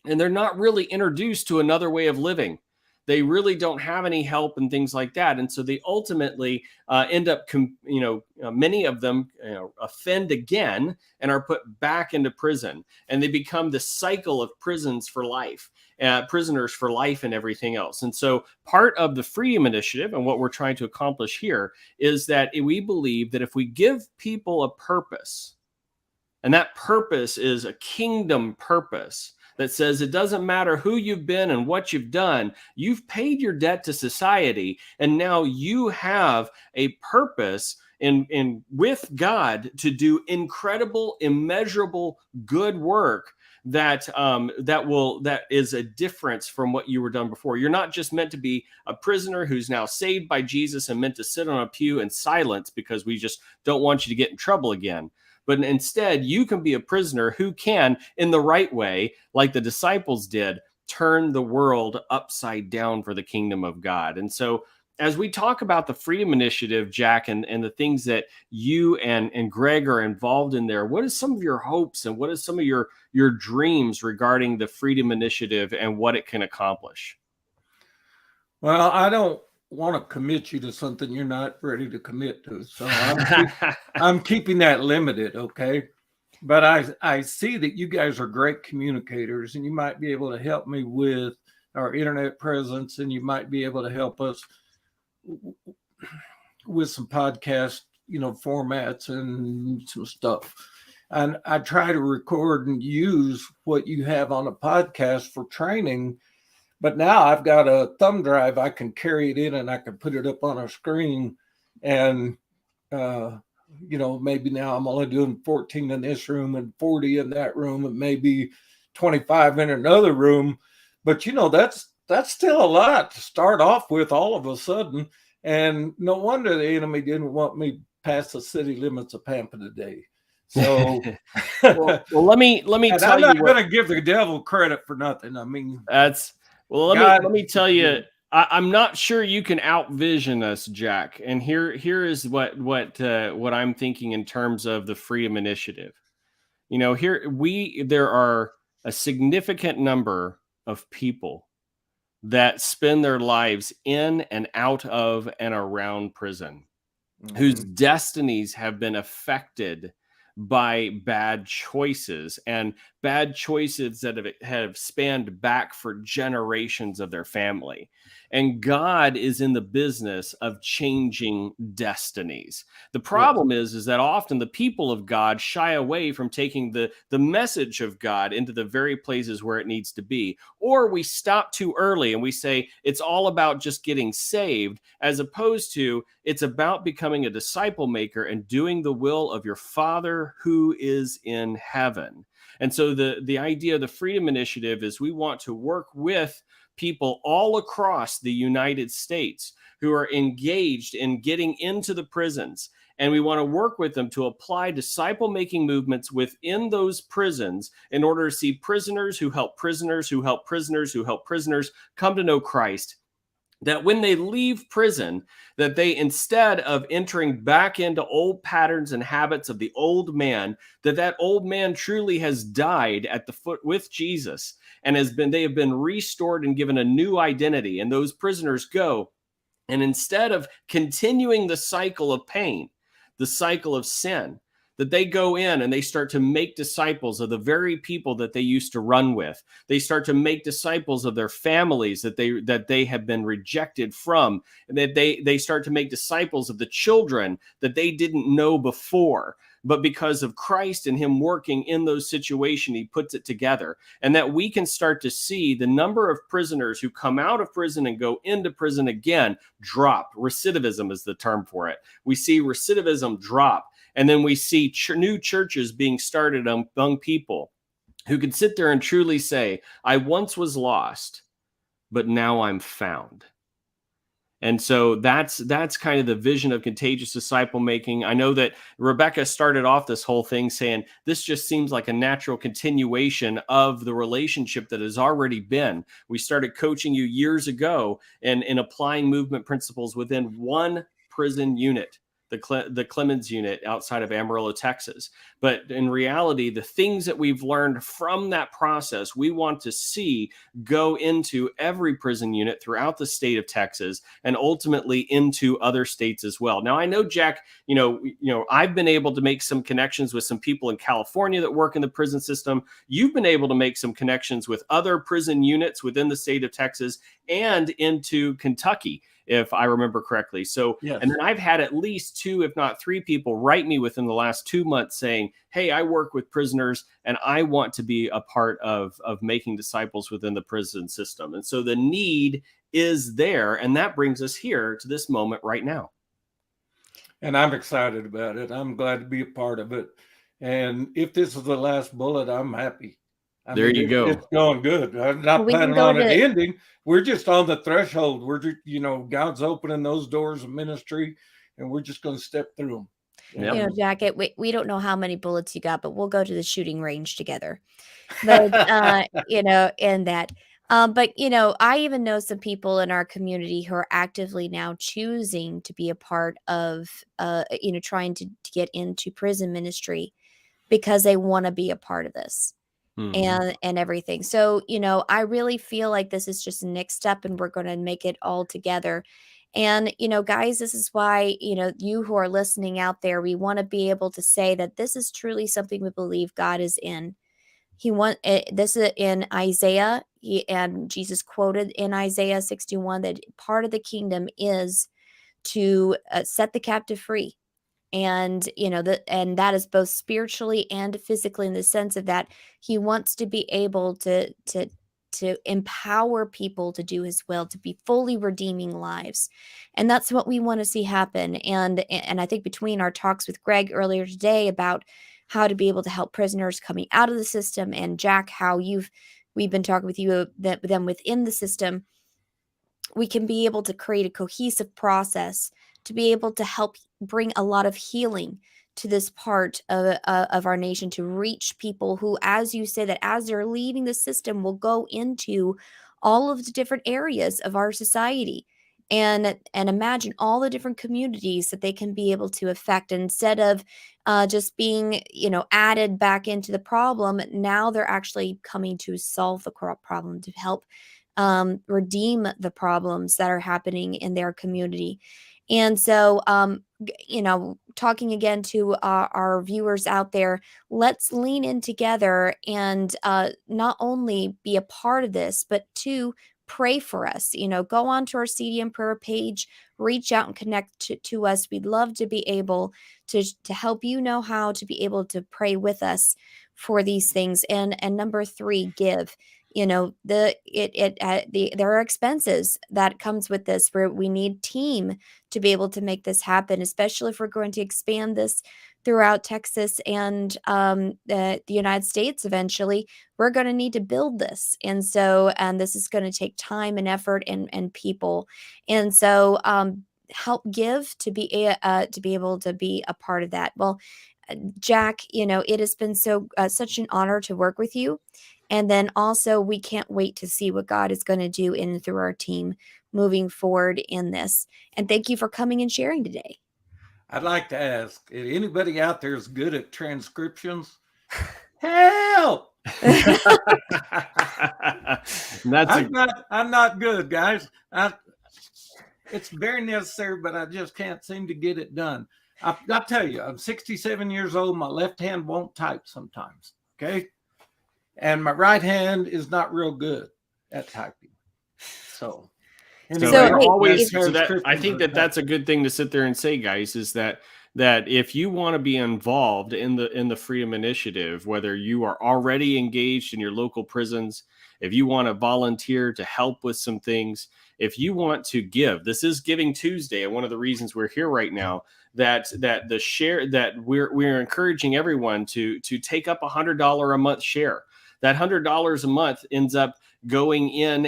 and they're not really introduced to another way of living. They really don't have any help and things like that. And so they ultimately end up, many of them offend again and are put back into prison. And they become the cycle of prisoners for life and everything else. And so part of the Freedom Initiative and what we're trying to accomplish here is that we believe that if we give people a purpose, and that purpose is a kingdom purpose, that says it doesn't matter who you've been and what you've done, you've paid your debt to society, and now you have a purpose in with God to do incredible, immeasurable good work that is a difference from what you were done before. You're not just meant to be a prisoner who's now saved by Jesus and meant to sit on a pew in silence because we just don't want you to get in trouble again. But instead, you can be a prisoner who can, in the right way, like the disciples did, turn the world upside down for the kingdom of God. And so as we talk about the Freedom Initiative, Jack, and the things that you and Greg are involved in there, what is some of your hopes and what is some of your dreams regarding the Freedom Initiative and what it can accomplish? Well, I don't want to commit you to something you're not ready to commit to. So I'm keeping that limited, okay? But I see that you guys are great communicators, and you might be able to help me with our internet presence, and you might be able to help us with some podcast, formats and some stuff. And I try to record and use what you have on a podcast for training. But now I've got a thumb drive. I can carry it in and I can put it up on a screen. And, maybe now I'm only doing 14 in this room and 40 in that room and maybe 25 in another room. But, that's still a lot to start off with all of a sudden. And no wonder the enemy didn't want me past the city limits of Pampa today. So, well, let me tell you. I'm not going to give the devil credit for nothing. I mean, let me tell you. I'm not sure you can outvision us, Jack. And here is what I'm thinking in terms of the Freedom Initiative. There are a significant number of people that spend their lives in and out of and around prison, whose destinies have been affected by bad choices, and bad choices that have spanned back for generations of their family. And God is in the business of changing destinies. The problem is that often the people of God shy away from taking the message of God into the very places where it needs to be. Or we stop too early and we say it's all about just getting saved, as opposed to it's about becoming a disciple maker and doing the will of your Father who is in heaven. And so the idea of the Freedom Initiative is we want to work with people all across the United States who are engaged in getting into the prisons And we want to work with them to apply disciple-making movements within those prisons in order to see prisoners who help prisoners who help prisoners who help prisoners come to know Christ. That when they leave prison, that they, instead of entering back into old patterns and habits of the old man, that old man truly has died at the foot with Jesus and they have been restored and given a new identity. And those prisoners go, and instead of continuing the cycle of pain, the cycle of sin, that they go in and they start to make disciples of the very people that they used to run with. They start to make disciples of their families that they have been rejected from, and that they start to make disciples of the children that they didn't know before. But because of Christ and him working in those situations, he puts it together. And that we can start to see the number of prisoners who come out of prison and go into prison again drop. Recidivism is the term for it. We see recidivism drop. And then we see new churches being started among people who can sit there and truly say, I once was lost, but now I'm found. And so that's kind of the vision of contagious disciple making. I know that Rebecca started off this whole thing saying this just seems like a natural continuation of the relationship that has already been. We started coaching you years ago and in applying movement principles within one prison unit, the Clemens unit outside of Amarillo, Texas. But in reality, the things that we've learned from that process, we want to see go into every prison unit throughout the state of Texas and ultimately into other states as well. Now, I know, Jack, I've been able to make some connections with some people in California that work in the prison system. You've been able to make some connections with other prison units within the state of Texas and into Kentucky, if I remember correctly. So, yes. And then I've had at least 2, if not 3 people write me within the last 2 months saying, hey, I work with prisoners and I want to be a part of making disciples within the prison system. And so the need is there. And that brings us here to this moment right now. And I'm excited about it. I'm glad to be a part of it. And if this is the last bullet, I'm happy. There you go. It's going good. I'm not planning on it ending. We're just on the threshold. We're just, God's opening those doors of ministry, and we're just going to step through them. Yep. Jack, we don't know how many bullets you got, but we'll go to the shooting range together. But in that. But I even know some people in our community who are actively now choosing to be a part of, trying to get into prison ministry because they want to be a part of this. And everything. So, I really feel like this is just a next step and we're going to make it all together. And, guys, this is why, you who are listening out there, we want to be able to say that this is truly something we believe God is in. This is in Isaiah, and Jesus quoted in Isaiah 61 that part of the kingdom is to set the captive free. And and that is both spiritually and physically, in the sense of that he wants to be able to empower people to do his will, to be fully redeeming lives. And that's what we want to see happen. And I think between our talks with Greg earlier today about how to be able to help prisoners coming out of the system, and Jack, how we've been talking with you them within the system, we can be able to create a cohesive process to be able to help bring a lot of healing to this part of our nation, to reach people who, as you say, that as they're leaving the system, will go into all of the different areas of our society, and imagine all the different communities that they can be able to affect. Instead of just being, added back into the problem, now they're actually coming to solve the problem, to help redeem the problems that are happening in their community. And so, talking again to our viewers out there, let's lean in together and not only be a part of this, but to pray for us. Go on to our CDM prayer page, reach out and connect to us. We'd love to be able to help how to be able to pray with us for these things. And number 3, give. There are expenses that comes with this, where we need team to be able to make this happen, especially if we're going to expand this throughout Texas and the United States. Eventually, we're going to need to build this. And so, this is going to take time and effort and people. And so, help give to be able to be a part of that. Well, Jack, it has been such an honor to work with you. And then also, we can't wait to see what God is going to do in and through our team moving forward in this. And thank you for coming and sharing today. I'd like to ask, if anybody out there is good at transcriptions? Help! I'm not good, guys. It's very necessary, but I just can't seem to get it done. I'll tell you, I'm 67 years old. My left hand won't type sometimes. Okay. And my right hand is not real good at typing. So, I think that's a good thing to sit there and say, guys, is that if you want to be involved in the Freedom Initiative, whether you are already engaged in your local prisons, if you want to volunteer to help with some things, if you want to give, this is Giving Tuesday, and one of the reasons we're here right now, that the share that we're encouraging everyone to take up $100 a month share. That $100 a month ends up going in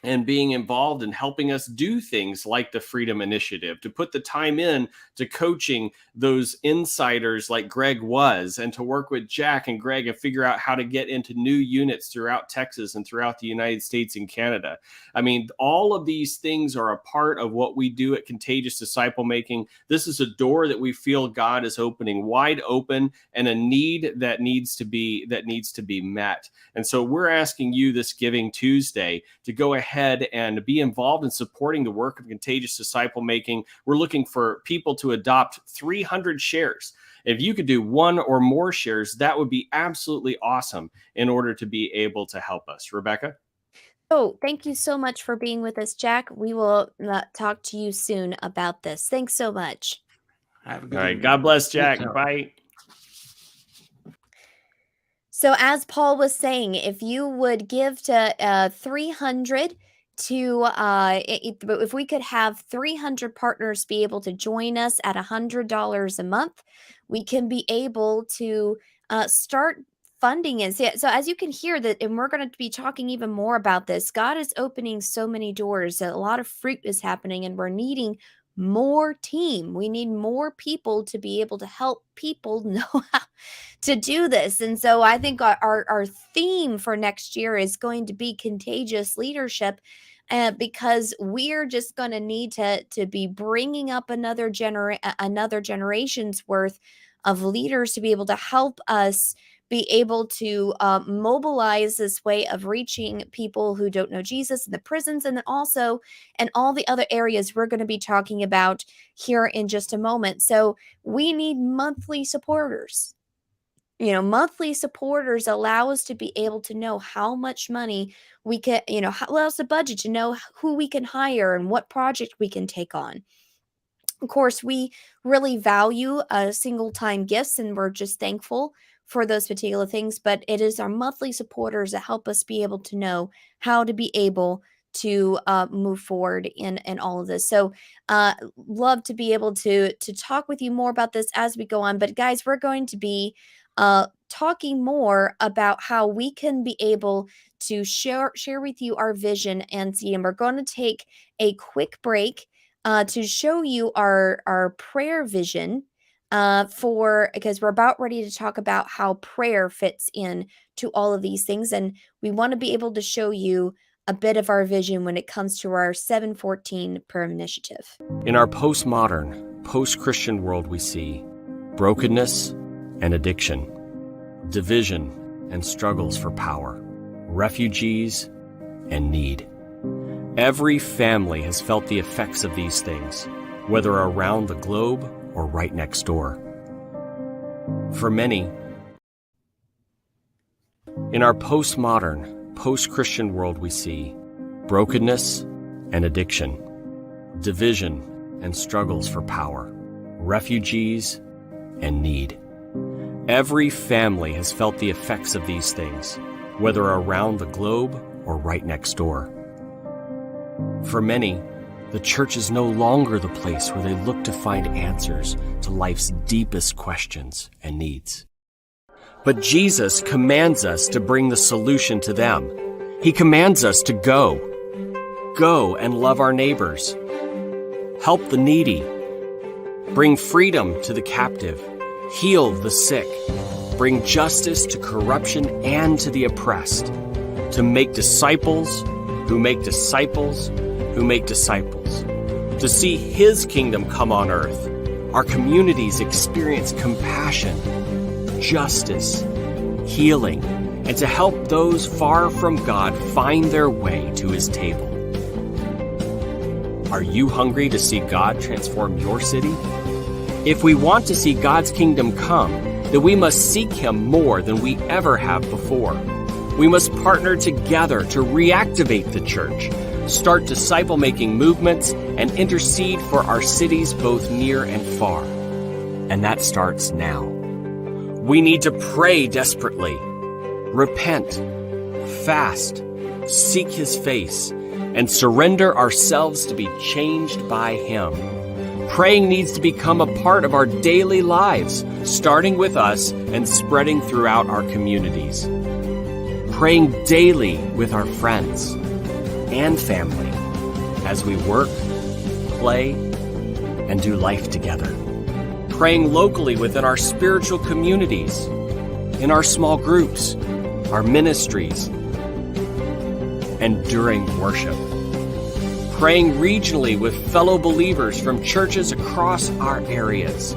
and being involved in helping us do things like the Freedom Initiative, to put the time in to coaching those insiders like Greg was, and to work with Jack and Greg and figure out how to get into new units throughout Texas and throughout the United States and Canada. I mean, all of these things are a part of what we do at Contagious Disciple Making. This is a door that we feel God is opening wide open, and a need that needs to be met. And so we're asking you this Giving Tuesday to go ahead and be involved in supporting the work of Contagious Disciple Making. We're looking for people to adopt 300 shares. If you could do one or more shares, that would be absolutely awesome in order to be able to help us. Rebecca? Oh, thank you so much for being with us, Jack. We will talk to you soon about this. Thanks so much. Have a good All right. evening. God bless, Jack. Bye. So as Paul was saying, if you would give to 300 to if we could have 300 partners be able to join us at $100 a month, we can be able to start funding it. So as you can hear that, and we're going to be talking even more about this, God is opening so many doors. A lot of fruit is happening, and we're needing more team. We need more people to be able to help people know how to do this. And so I think our theme for next year is going to be contagious leadership, because we're just going to need to be bringing up another generation's worth of leaders to be able to help us be able to mobilize this way of reaching people who don't know Jesus in the prisons, and then also in all the other areas we're going to be talking about here in just a moment. So we need monthly supporters. Monthly supporters allow us to be able to know how much money we can, allows the budget to know who we can hire and what project we can take on. Of course, we really value single time gifts, and we're just thankful for those particular things, but it is our monthly supporters that help us be able to know how to be able to move forward in all of this. So love to be able to talk with you more about this as we go on. But guys, we're going to be talking more about how we can be able to share with you our vision and CDM. We're going to take a quick break to show you our prayer vision because we're about ready to talk about how prayer fits in to all of these things. And we want to be able to show you a bit of our vision when it comes to our 714 prayer initiative. In our postmodern, post-Christian world, we see brokenness and addiction, division and struggles for power, refugees and need. Every family has felt the effects of these things, whether around the globe or right next door. For many, in our postmodern, post-Christian world, we see brokenness and addiction, division and struggles for power, refugees and need. Every family has felt the effects of these things, whether around the globe or right next door. For many, the church is no longer the place where they look to find answers to life's deepest questions and needs. But Jesus commands us to bring the solution to them. He commands us to go and love our neighbors. help the needy, bring freedom to the captive, heal the sick, bring justice to corruption and to the oppressed, to make disciples who make disciples who make disciples, to see His kingdom come on earth, our communities experience compassion, justice, healing, and to help those far from God find their way to His table. Are you hungry to see God transform your city? If we want to see God's kingdom come, then we must seek Him more than we ever have before. We must partner together to reactivate the church, start disciple-making movements, and intercede for our cities both near and far. And that starts now. We need to pray desperately, repent, fast, seek His face, and surrender ourselves to be changed by Him. Praying needs to become a part of our daily lives, starting with us and spreading throughout our communities. Praying daily with our friends and family as we work, play, and do life together. Praying locally within our spiritual communities, in our small groups, our ministries, and during worship. Praying regionally with fellow believers from churches across our areas.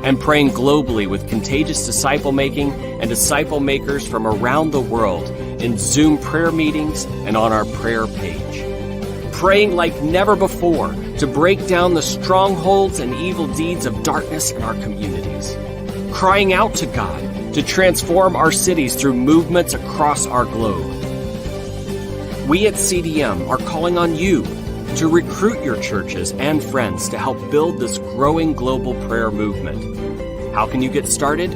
And praying globally with contagious disciple making and disciple makers from around the world in Zoom prayer meetings and on our prayer page. Praying like never before to break down the strongholds and evil deeds of darkness in our communities. Crying out to God to transform our cities through movements across our globe. We at CDM are calling on you to recruit your churches and friends to help build this growing global prayer movement. How can you get started?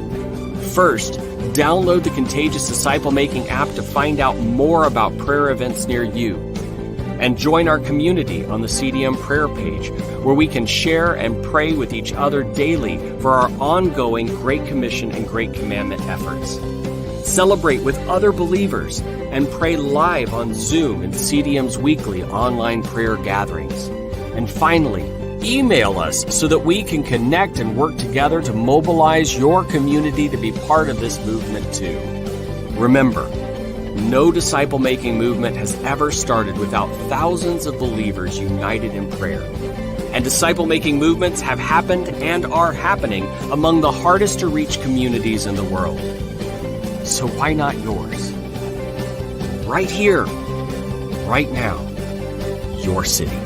First, download the Contagious Disciple Making app to find out more about prayer events near you. And join our community on the CDM prayer page, where we can share and pray with each other daily for our ongoing Great Commission and Great Commandment efforts. Celebrate with other believers and pray live on Zoom in CDM's weekly online prayer gatherings. And finally, email us so that we can connect and work together to mobilize your community to be part of this movement too. Remember, no disciple-making movement has ever started without thousands of believers united in prayer. And disciple-making movements have happened and are happening among the hardest to reach communities in the world. So why not yours? Right here, right now, your city.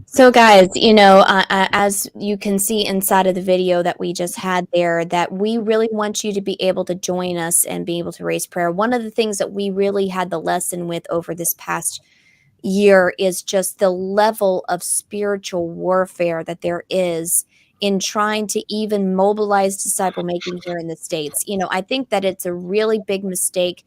So guys, as you can see inside of the video that we just had there, that we really want you to be able to join us and be able to raise prayer. One of the things that we really had the lesson with over this past year is just the level of spiritual warfare that there is in trying to even mobilize disciple making here in the States. I think that it's a really big mistake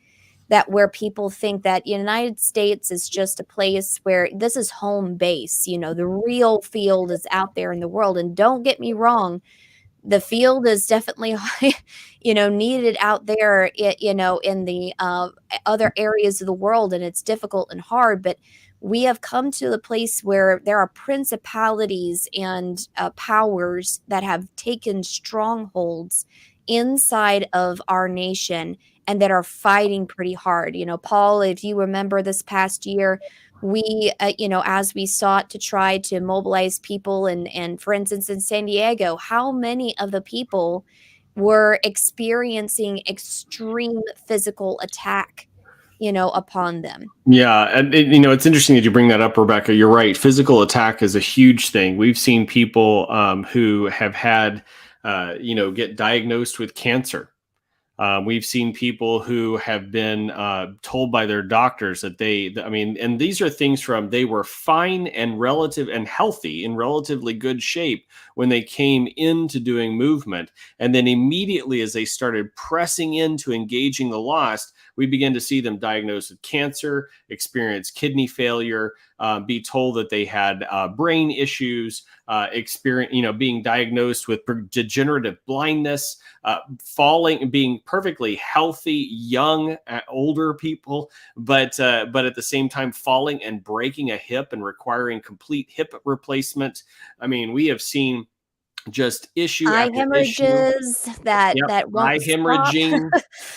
that where people think that United States is just a place where this is home base, the real field is out there in the world. And don't get me wrong, the field is definitely, needed out there, in the other areas of the world, and it's difficult and hard. But we have come to the place where there are principalities and powers that have taken strongholds inside of our nation and that are fighting pretty hard. Paul, if you remember this past year, we, as we sought to try to mobilize people and for instance, in San Diego, how many of the people were experiencing extreme physical attack, upon them? Yeah. And, it's interesting that you bring that up, Rebecca. You're right. Physical attack is a huge thing. We've seen people who have had, get diagnosed with cancer. We've seen people who have been told by their doctors that and these are things from they were fine and healthy in relatively good shape when they came into doing movement. And then immediately as they started pressing into engaging the lost, we begin to see them diagnosed with cancer, experience kidney failure, be told that they had brain issues, experience, being diagnosed with degenerative blindness, falling, being perfectly healthy, young, older people, but at the same time falling and breaking a hip and requiring complete hip replacement. I mean, we have seen just issue Eye after issue. hemorrhages that Yep, eye won't stop. hemorrhaging,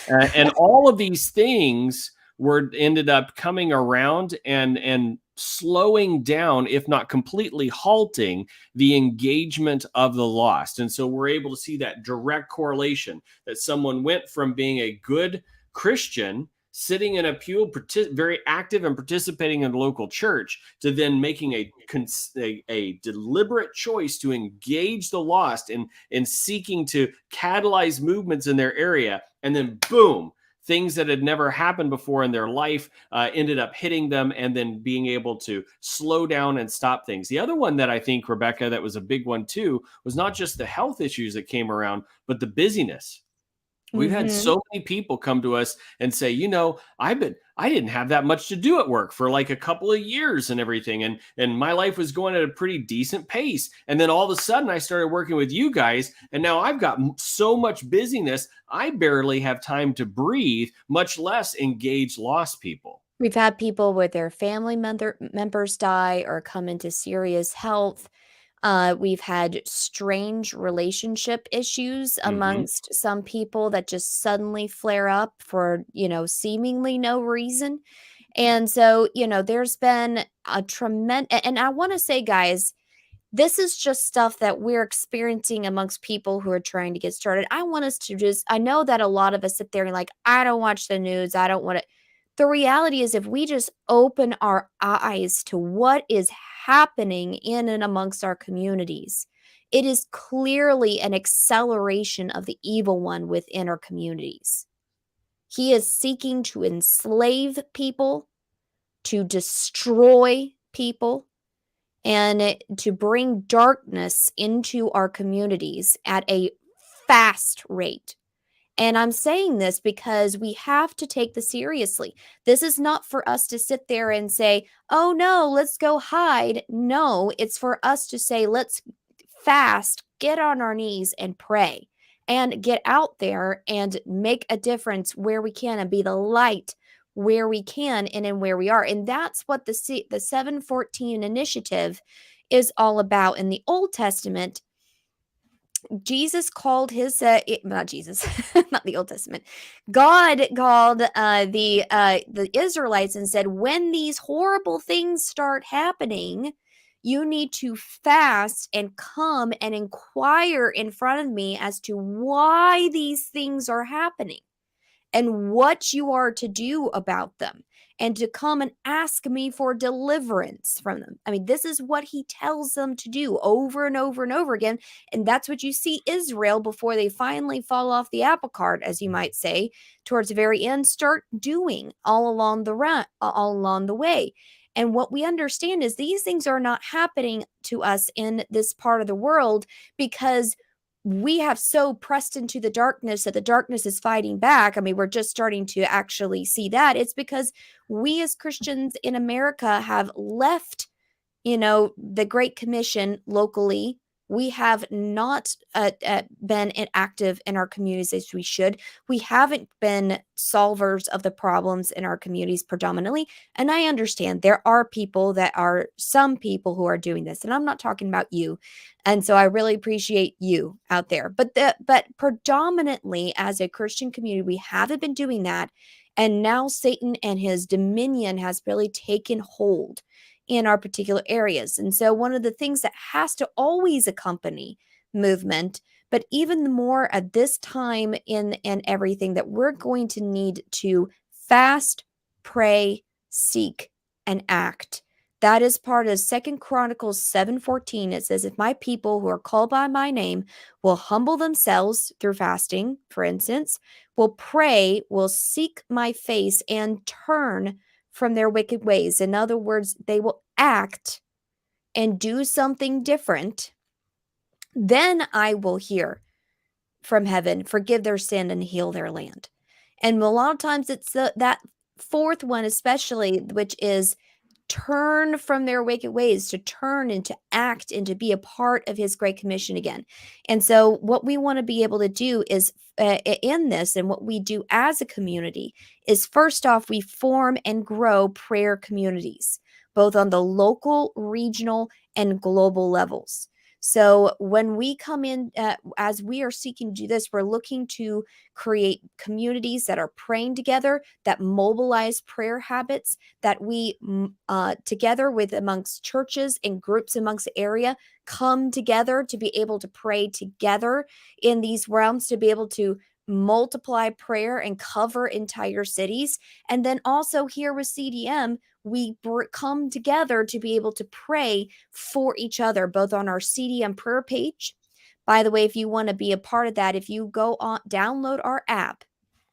and all of these things were ended up coming around and slowing down, if not completely halting, the engagement of the lost. And so we're able to see that direct correlation that someone went from being a good Christian sitting in a pew, very active and participating in the local church, to then making a deliberate choice to engage the lost in seeking to catalyze movements in their area. And then boom, things that had never happened before in their life ended up hitting them, and then being able to slow down and stop things. The other one that I think, Rebecca, that was a big one too, was not just the health issues that came around, but the busyness. We've had Mhm. so many people come to us and say, I didn't have that much to do at work for like a couple of years and everything. And my life was going at a pretty decent pace. And then all of a sudden I started working with you guys, and now I've got so much busyness. I barely have time to breathe, much less engage lost people. We've had people with their family members die or come into serious health. We've had strange relationship issues Hmm. amongst some people that just suddenly flare up for, seemingly no reason. And so, there's been a tremendous, and I want to say, guys, this is just stuff that we're experiencing amongst people who are trying to get started. I want us to I know that a lot of us sit there and like, I don't watch the news. I don't want to. The reality is, if we just open our eyes to what is happening in and amongst our communities, it is clearly an acceleration of the evil one within our communities. He is seeking to enslave people, to destroy people, and to bring darkness into our communities at a fast rate. And I'm saying this because we have to take this seriously. This is not for us to sit there and say, oh no, let's go hide. No, it's for us to say, let's fast, get on our knees and pray and get out there and make a difference where we can and be the light where we can and in where we are. And that's what the 714 initiative is all about. In the Old Testament, Jesus called not Jesus, not the Old Testament. God called the Israelites and said, when these horrible things start happening, you need to fast and come and inquire in front of me as to why these things are happening and what you are to do about them, and to come and ask me for deliverance from them. I mean, this is what he tells them to do over and over and over again. And that's what you see Israel, before they finally fall off the apple cart, as you might say, towards the very end, start doing all along the way. And what we understand is these things are not happening to us in this part of the world because we have so pressed into the darkness that the darkness is fighting back. I mean, we're just starting to actually see that. It's because we as Christians in America have left, the Great Commission locally. We have not been active in our communities as we should. We haven't been solvers of the problems in our communities predominantly. And I understand there are some people who are doing this, and I'm not talking about you. And so I really appreciate you out there. But predominantly as a Christian community, we haven't been doing that. And now Satan and his dominion has really taken hold in our particular areas. And so one of the things that has to always accompany movement, but even more at this time in and everything, that we're going to need to fast, pray, seek, and act. That is part of 2 Chronicles 7:14. It says, if my people who are called by my name will humble themselves through fasting, for instance, will pray, will seek my face, and turn from their wicked ways. In other words, they will act and do something different. Then I will hear from heaven, forgive their sin, and heal their land. And a lot of times it's that fourth one, especially, which is turn from their wicked ways, to turn and to act and to be a part of his great commission again. And so what we want to be able to do is in this, and what we do as a community, is first off, we form and grow prayer communities, both on the local, regional, and global levels. So when we come in, as we are seeking to do this, we're looking to create communities that are praying together, that mobilize prayer habits, that we together with amongst churches and groups amongst the area come together to be able to pray together in these realms, to be able to multiply prayer and cover entire cities. And then also here with CDM, we come together to be able to pray for each other, both on our CDM prayer page. By the way, if you want to be a part of that, if you go on, download our app,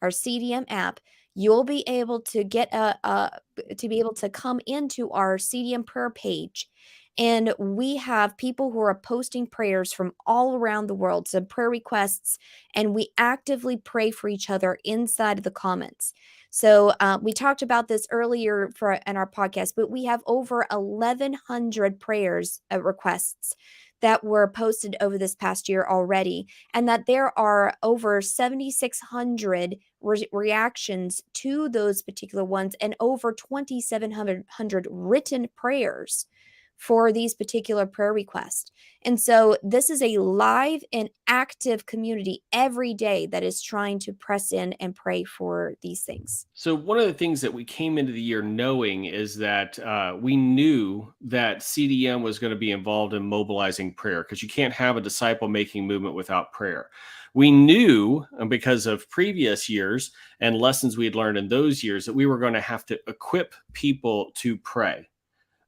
our CDM app, you'll be able to get to be able to come into our CDM prayer page. And we have people who are posting prayers from all around the world, some prayer requests, and we actively pray for each other inside of the comments. So we talked about this earlier in our podcast, but we have over 1,100 prayers requests that were posted over this past year already, and that there are over 7,600 reactions to those particular ones, and over 2,700 written prayers for these particular prayer requests. And so this is a live and active community every day that is trying to press in and pray for these things. So one of the things that we came into the year knowing is that we knew that CDM was going to be involved in mobilizing prayer, because you can't have a disciple-making movement without prayer. We knew, because of previous years and lessons we had learned in those years, that we were going to have to equip people to pray.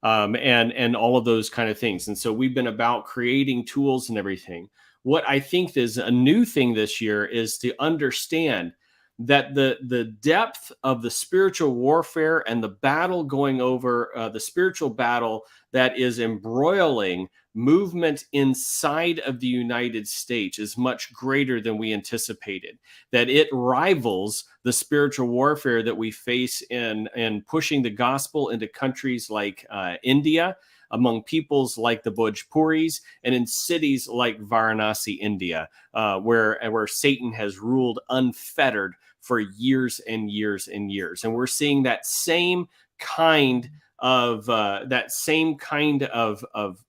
And all of those kind of things. And so we've been about creating tools and everything. What I think is a new thing this year is to understand that the depth of the spiritual warfare and the battle going over, the spiritual battle that is embroiling movement inside of the United States is much greater than we anticipated, that it rivals the spiritual warfare that we face in pushing the gospel into countries like India, among peoples like the Bhojpuris, and in cities like Varanasi, India, where Satan has ruled unfettered for years and years and years. And we're seeing that same kind of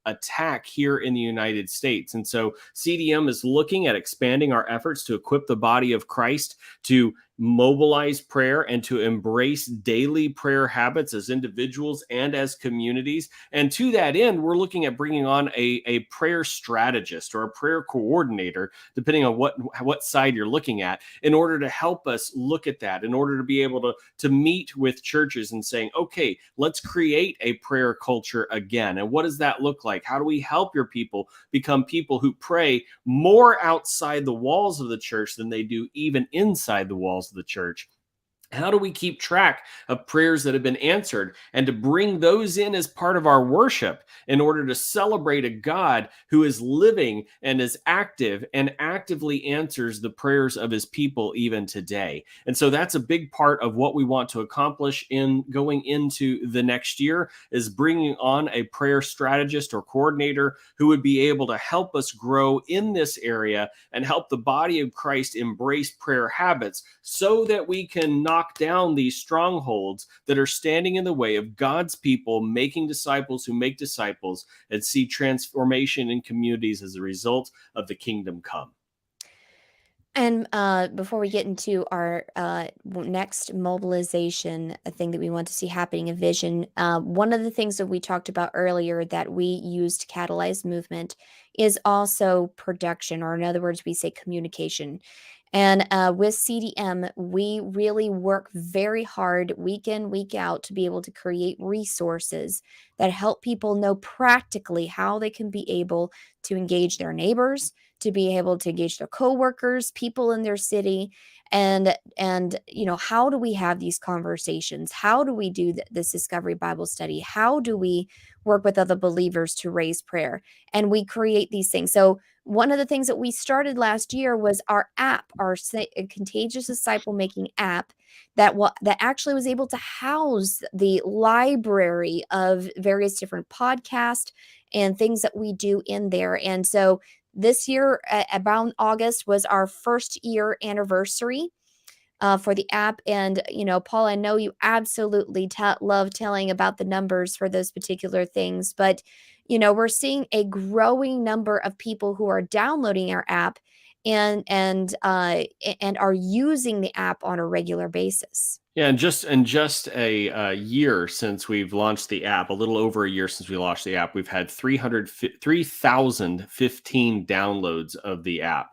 attack here in the United States. And so CDM is looking at expanding our efforts to equip the body of Christ to mobilize prayer and to embrace daily prayer habits as individuals and as communities. And to that end, we're looking at bringing on a prayer strategist or a prayer coordinator, depending on what side you're looking at, in order to help us look at that, in order to be able to meet with churches and saying, okay, let's create a prayer culture again. And what does that look like? How do we help your people become people who pray more outside the walls of the church than they do even inside the walls of the church? How do we keep track of prayers that have been answered and to bring those in as part of our worship in order to celebrate a God who is living and is active and actively answers the prayers of his people even today? And so that's a big part of what we want to accomplish in going into the next year, is bringing on a prayer strategist or coordinator who would be able to help us grow in this area and help the body of Christ embrace prayer habits so that we can knock down these strongholds that are standing in the way of God's people making disciples who make disciples, and see transformation in communities as a result of the kingdom come. And before we get into our next mobilization thing that we want to see happening in Vision, one of the things that we talked about earlier that we use to catalyze movement is also production, or in other words, we say communication. And with CDM, we really work very hard week in, week out to be able to create resources that help people know practically how they can be able to engage their neighbors, to be able to engage their coworkers, people in their city. And how do we have these conversations? How do we do this discovery Bible study? How do we work with other believers to raise prayer? And we create these things. So one of the things that we started last year was our app, our contagious disciple making app, that actually was able to house the library of various different podcasts and things that we do in there. And so this year, about August, was our first year anniversary for the app. And, Paul, I know you absolutely love telling about the numbers for those particular things, but, we're seeing a growing number of people who are downloading our app and are using the app on a regular basis. Yeah, and just a year since we've launched the app, a little over a year since we launched the app, we've had 3,015 downloads of the app,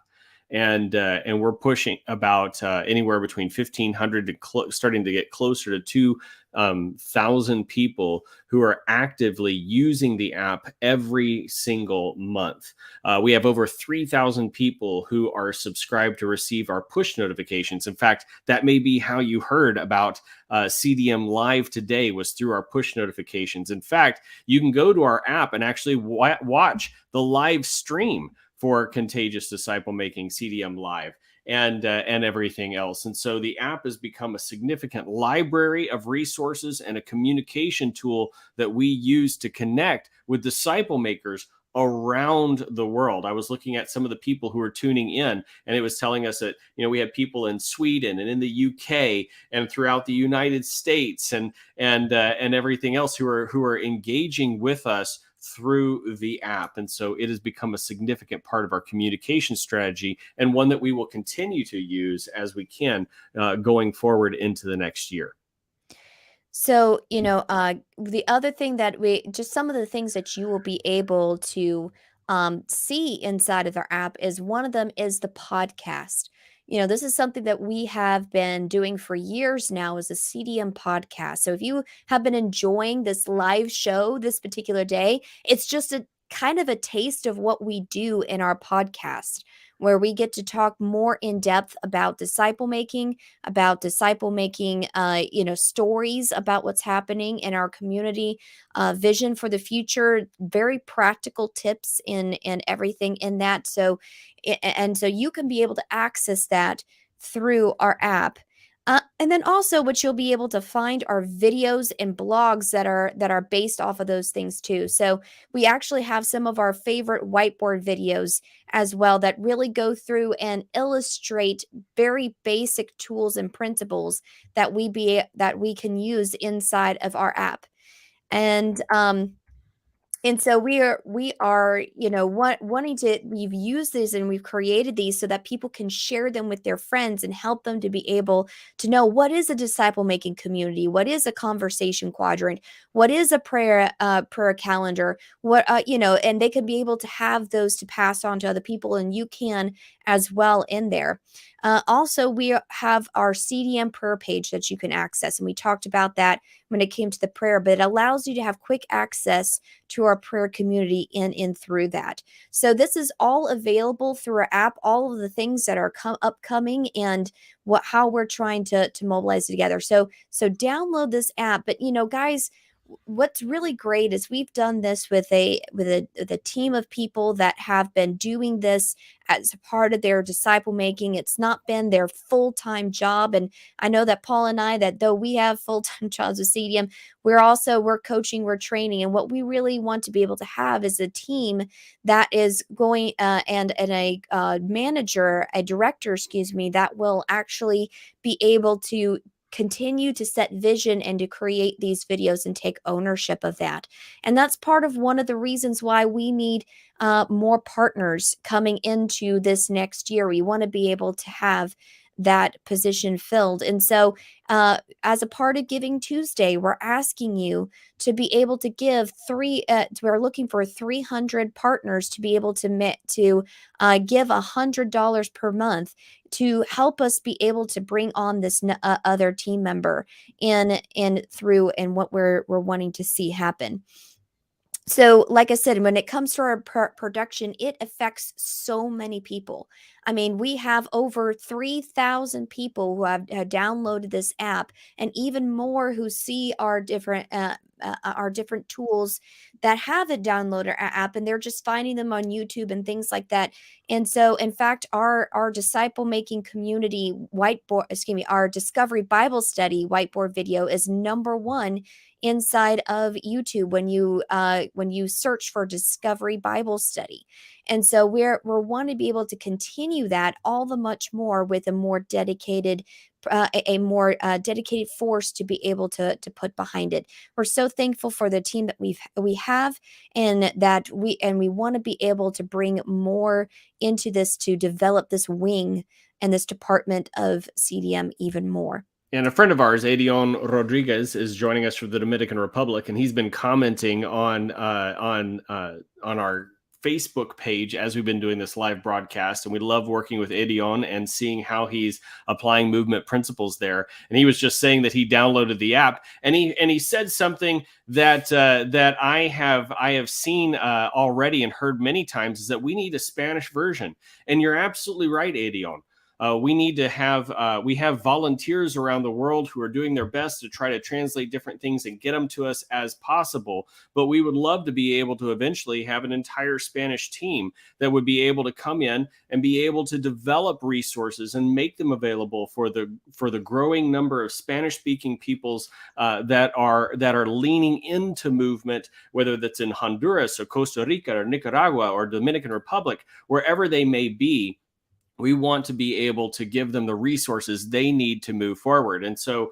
and we're pushing about anywhere between 1,500 to starting to get closer to 2,000 people who are actively using the app every single month. We have over 3,000 people who are subscribed to receive our push notifications. In fact, that may be how you heard about CDM Live today, was through our push notifications. In fact, you can go to our app and actually watch the live stream for Contagious Disciple Making CDM Live and everything else. And so the app has become a significant library of resources and a communication tool that we use to connect with disciple makers around the world. I was looking at some of the people who are tuning in, and it was telling us that, we had people in Sweden and in the UK and throughout the United States and everything else who are engaging with us through the app. And so it has become a significant part of our communication strategy, and one that we will continue to use as we can going forward into the next year. So, the other thing that just some of the things that you will be able to see inside of our app is, one of them is the podcast. This is something that we have been doing for years now, is a CDM podcast. So if you have been enjoying this live show this particular day, it's just a kind of a taste of what we do in our podcast, where we get to talk more in depth about disciple making, stories about what's happening in our community, vision for the future, very practical tips and everything in that. So you can be able to access that through our app. And then also, what you'll be able to find are videos and blogs that are based off of those things too. So we actually have some of our favorite whiteboard videos as well that really go through and illustrate very basic tools and principles that we can use inside of our app. And so we are, wanting to, we've used these and we've created these so that people can share them with their friends and help them to be able to know what is a disciple making community, what is a conversation quadrant, what is a prayer calendar, and they can be able to have those to pass on to other people, and you can as well in there. Also, we have our CDM prayer page that you can access, and we talked about that when it came to the prayer, but it allows you to have quick access to our prayer community in through that. So this is all available through our app, all of the things that are upcoming and how we're trying to mobilize together. So download this app. But guys, what's really great is we've done this with a team of people that have been doing this as a part of their disciple making. It's not been their full-time job. And I know that Paul and I, that though we have full-time jobs with CDM, we're coaching, we're training. And what we really want to be able to have is a team that is going and a manager, a director, that will actually be able to continue to set vision and to create these videos and take ownership of that. And that's part of one of the reasons why we need more partners coming into this next year. We want to be able to have that position filled. And so as a part of Giving Tuesday, we're asking you to be able to give we're looking for 300 partners to be able to give $100 per month to help us be able to bring on this other team member in what we're wanting to see happen. So, like I said, when it comes to our production, it affects so many people. I mean, we have over 3,000 people who have downloaded this app, and even more who see our different tools that have a downloader app, and they're just finding them on YouTube and things like that. And so, in fact, our disciple making community whiteboard, excuse me, our Discovery Bible Study whiteboard video is #1 inside of YouTube when you search for Discovery Bible Study. And so we're want to be able to continue that all the much more with a more dedicated a more dedicated force to be able to put behind it. We're so thankful for the team that we have, and that we want to be able to bring more into this to develop this wing and this department of CDM even more. And a friend of ours, Edion Rodriguez, is joining us from the Dominican Republic, and he's been commenting on our Facebook page as we've been doing this live broadcast. And we love working with Edion and seeing how he's applying movement principles there. And he was just saying that he downloaded the app, and he said something that that I have seen already and heard many times, is that we need a Spanish version. And you're absolutely right, Edion. We need to have we have volunteers around the world who are doing their best to try to translate different things and get them to us as possible. But we would love to be able to eventually have an entire Spanish team that would be able to come in and be able to develop resources and make them available for the growing number of Spanish-speaking peoples that are leaning into movement, whether that's in Honduras or Costa Rica or Nicaragua or Dominican Republic, wherever they may be. We want to be able to give them the resources they need to move forward. And so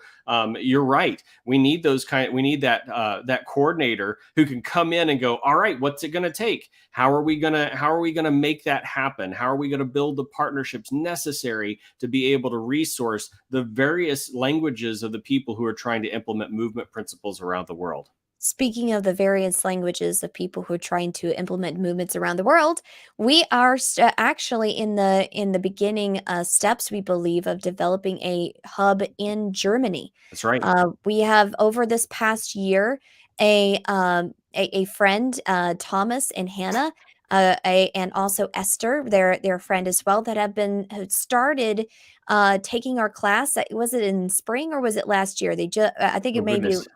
you're right. We need we need that coordinator who can come in and go, all right, what's it going to take? How are we going to make that happen? How are we going to build the partnerships necessary to be able to resource the various languages of the people who are trying to implement movement principles around the world? Speaking of the various languages of people who are trying to implement movements around the world, we are actually in the beginning steps, we believe, of developing a hub in Germany. That's right. We have over this past year a friend, Thomas and Hannah, and also Esther, their friend as well, that have started taking our class. Was it in spring or was it last year? They just I think Oh, it may be. goodness.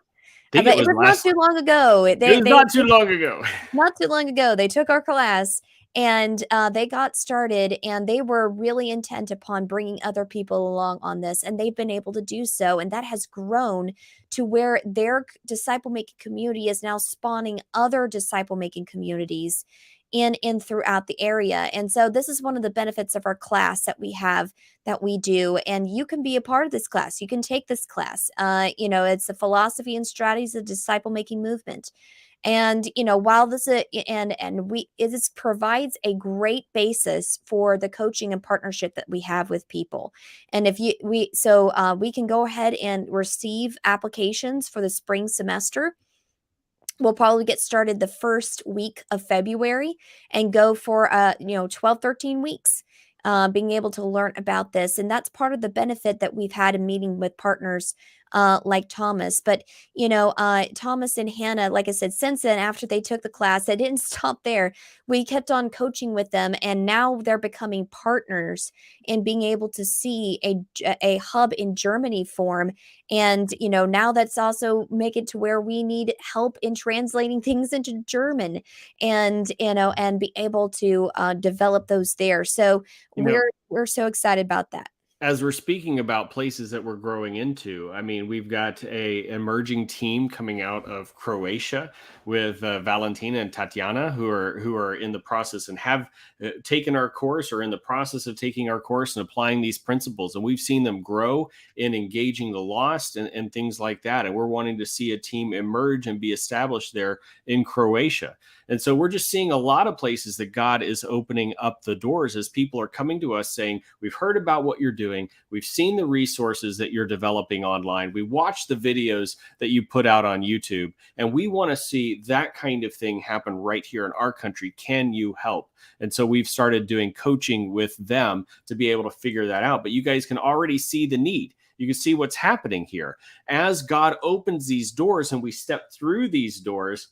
I think it But it was was not too long ago. it was not too long ago. Not too long ago, they took our class, and they got started, and they were really intent upon bringing other people along on this, and they've been able to do so, and that has grown to where their disciple-making community is now spawning other disciple-making communities in throughout the area. And so this is one of the benefits of our class that we have, that we do, and you can be a part of this class. You can take this class. It's the philosophy and strategies of disciple-making movement. And while this is, and we it provides a great basis for the coaching and partnership that we have with people. And if you we so we can go ahead and receive applications for the spring semester. We'll probably get started the first week of February and go for 12, 13 weeks, being able to learn about this. And that's part of the benefit that we've had in meeting with partners like Thomas. But Thomas and Hannah, like I said, since then, after they took the class, they didn't stop there. We kept on coaching with them, and now they're becoming partners in being able to see a hub in Germany form. And now that's also make it to where we need help in translating things into German, and and be able to develop those there. So we're so excited about that. As we're speaking about places that we're growing into, I mean, we've got a emerging team coming out of Croatia with Valentina and Tatiana, who are in the process and have taken our course, or in the process of taking our course and applying these principles. And we've seen them grow in engaging the lost and things like that. And we're wanting to see a team emerge and be established there in Croatia. And so we're just seeing a lot of places that God is opening up the doors as people are coming to us saying, we've heard about what you're doing. We've seen the resources that you're developing online. We watched the videos that you put out on YouTube, and we want to see that kind of thing happen right here in our country. Can you help? And so we've started doing coaching with them to be able to figure that out. But you guys can already see the need. You can see what's happening here. As God opens these doors and we step through these doors,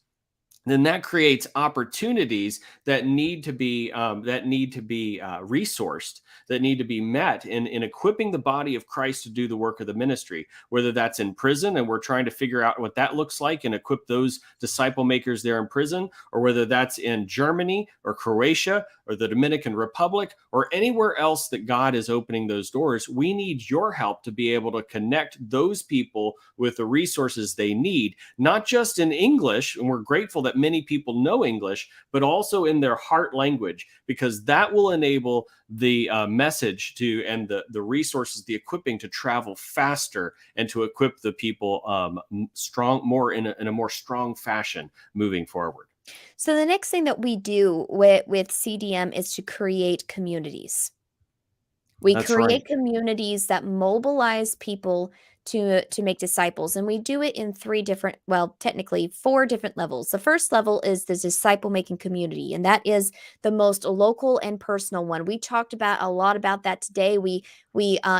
then that creates opportunities that need to be resourced, that need to be met in equipping the body of Christ to do the work of the ministry. Whether that's in prison, and we're trying to figure out what that looks like and equip those disciple makers there in prison, or whether that's in Germany or Croatia or the Dominican Republic or anywhere else that God is opening those doors. We need your help to be able to connect those people with the resources they need, not just in English. And we're grateful that many people know English, but also in their heart language, because that will enable the message to, and the resources, the equipping to travel faster and to equip the people more in a more strong fashion moving forward. So the next thing that we do with CDM is to create communities. We That's create right. communities that mobilize people to make disciples, and we do it in technically 4 different levels. The first level is the disciple making community, and that is the most local and personal one. We talked about a lot about that today. We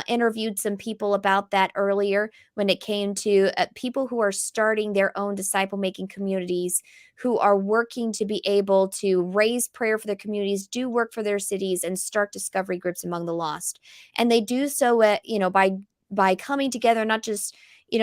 interviewed some people about that earlier when it came to people who are starting their own disciple making communities, who are working to be able to raise prayer for their communities, do work for their cities, and start discovery groups among the lost. And they do so by coming together, not just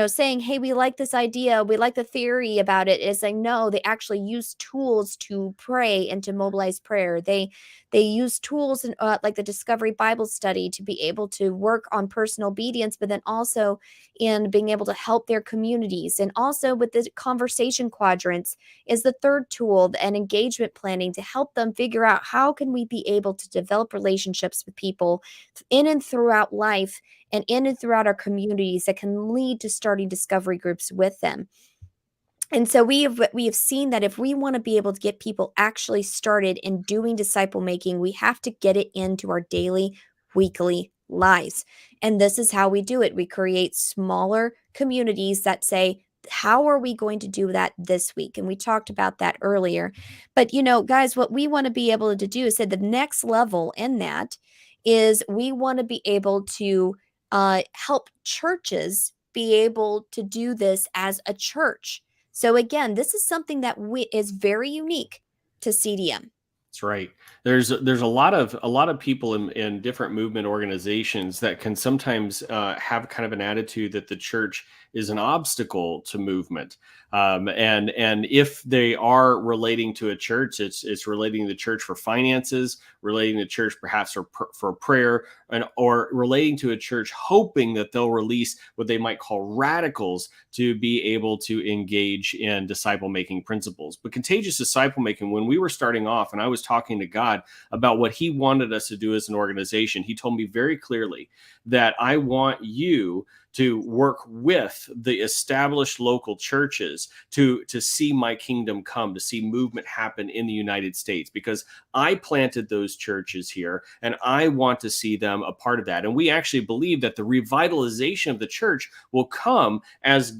saying, hey, we like this idea, we like the theory about it. Is saying, no, they actually use tools to pray and to mobilize prayer. They use tools like the Discovery Bible Study to be able to work on personal obedience, but then also in being able to help their communities. And also with the conversation quadrants is the third tool, and engagement planning, to help them figure out how can we be able to develop relationships with people in and throughout life and in and throughout our communities that can lead to starting discovery groups with them. And so we have seen that if we want to be able to get people actually started in doing disciple making, we have to get it into our daily, weekly lives. And this is how we do it. We create smaller communities that say, how are we going to do that this week? And we talked about that earlier. But, guys, what we want to be able to do is say the next level in that is we want to be able to help churches be able to do this as a church. So again, this is something that is very unique to CDM. That's right. There's a lot of people in different movement organizations that can sometimes have kind of an attitude that the church is an obstacle to movement, and if they are relating to a church, it's relating to the church for finances, relating to church perhaps for prayer, or relating to a church hoping that they'll release what they might call radicals to be able to engage in disciple making principles. But contagious disciple making, when we were starting off and I was talking to God about what he wanted us to do as an organization, he told me very clearly that I want you to work with the established local churches to see my kingdom come, to see movement happen in the United States, because I planted those churches here and I want to see them a part of that. And we actually believe that the revitalization of the church will come as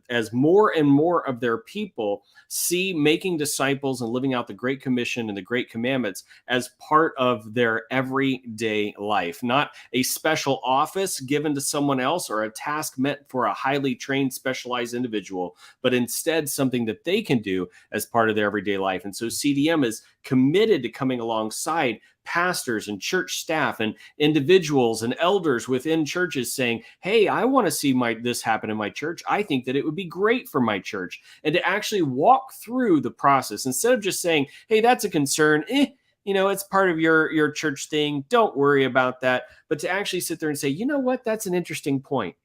as more and more of their people see making disciples and living out the Great Commission and the Great Commandments as part of their everyday life, not a special office given to someone else or a task meant for a highly trained, specialized individual, but instead something that they can do as part of their everyday life. And so CDM is committed to coming alongside pastors and church staff and individuals and elders within churches saying, hey, I want to see this happen in my church. I think that it would be great for my church. And to actually walk through the process instead of just saying, hey, that's a concern. It's part of your church thing. Don't worry about that. But to actually sit there and say, you know what? That's an interesting point.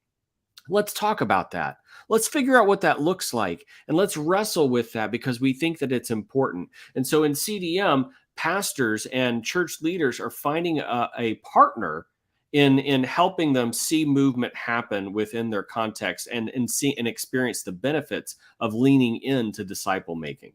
Let's talk about that. Let's figure out what that looks like. And let's wrestle with that because we think that it's important. And so in CDM, pastors and church leaders are finding a partner in helping them see movement happen within their context and see and experience the benefits of leaning into disciple making.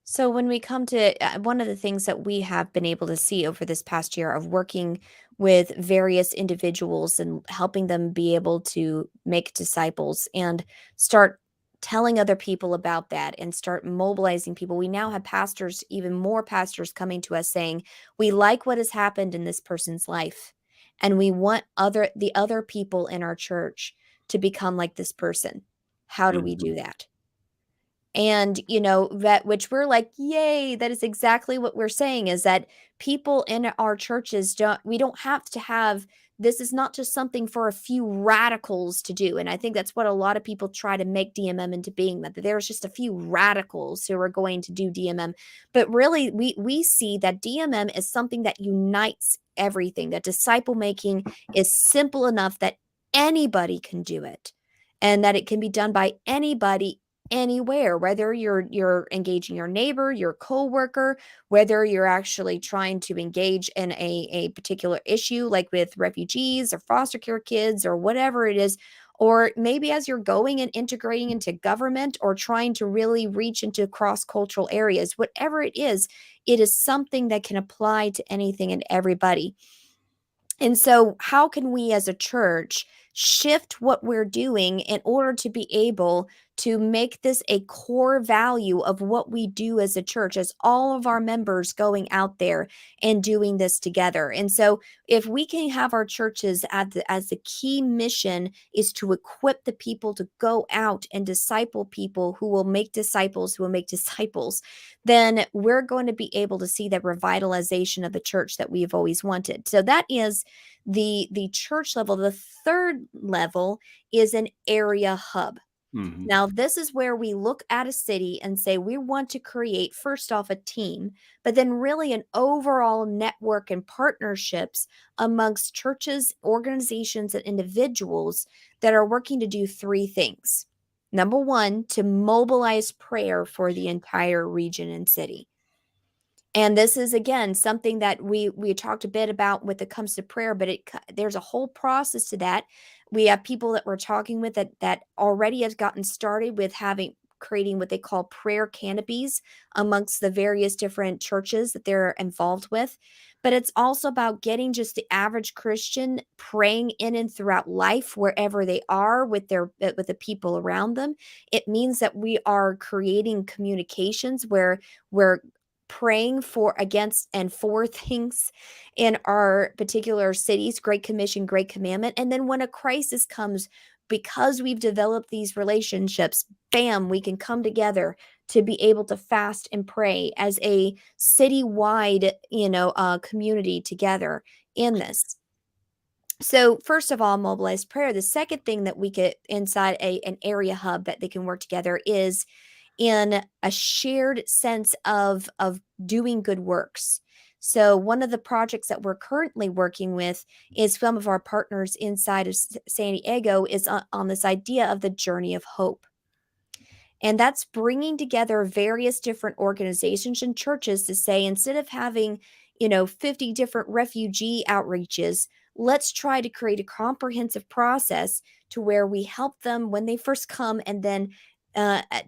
So when we come to one of the things that we have been able to see over this past year of working with various individuals and helping them be able to make disciples and start telling other people about that and start mobilizing people. We now have pastors, even more pastors coming to us saying, we like what has happened in this person's life and we want the other people in our church to become like this person. How do we do Mhm. that? And, you know, that which we're like, yay, that is exactly what we're saying, is that people in our churches we don't have to have, this is not just something for a few radicals to do. And I think that's what a lot of people try to make DMM into being, that there's just a few radicals who are going to do DMM. But really, we see that DMM is something that unites everything, that disciple making is simple enough that anybody can do it, and that it can be done by anybody anywhere, whether you're engaging your neighbor, your coworker, whether you're actually trying to engage in a particular issue like with refugees or foster care kids or whatever it is, or maybe as you're going and integrating into government or trying to really reach into cross-cultural areas, whatever it is something that can apply to anything and everybody. And so, how can we as a church shift what we're doing in order to be able to make this a core value of what we do as a church, as all of our members going out there and doing this together? And so, if we can have our churches as the key mission is to equip the people to go out and disciple people who will make disciples, who will make disciples, then we're going to be able to see that revitalization of the church that we've always wanted. So that is the church level. The third level is an area hub. Mhm. Now, this is where we look at a city and say we want to create, first off, a team, but then really an overall network and partnerships amongst churches, organizations, and individuals that are working to do three things. Number one, to mobilize prayer for the entire region and city. And this is, again, something that we talked a bit about when it comes to prayer, but there's a whole process to that. We have people that we're talking with that already has gotten started with creating what they call prayer canopies amongst the various different churches that they're involved with. But it's also about getting just the average Christian praying in and throughout life, wherever they are with the people around them. It means that we are creating communications where we're praying for, against, and for things in our particular cities, Great Commission, Great Commandment. And then when a crisis comes, because we've developed these relationships, bam, we can come together to be able to fast and pray as a citywide, community together in this. So first of all, mobilized prayer. The second thing that we get inside an area hub that they can work together is in a shared sense of doing good works. So one of the projects that we're currently working with is some of our partners inside of San Diego is on this idea of the journey of hope. And that's bringing together various different organizations and churches to say, instead of having, 50 different refugee outreaches, let's try to create a comprehensive process to where we help them when they first come, and then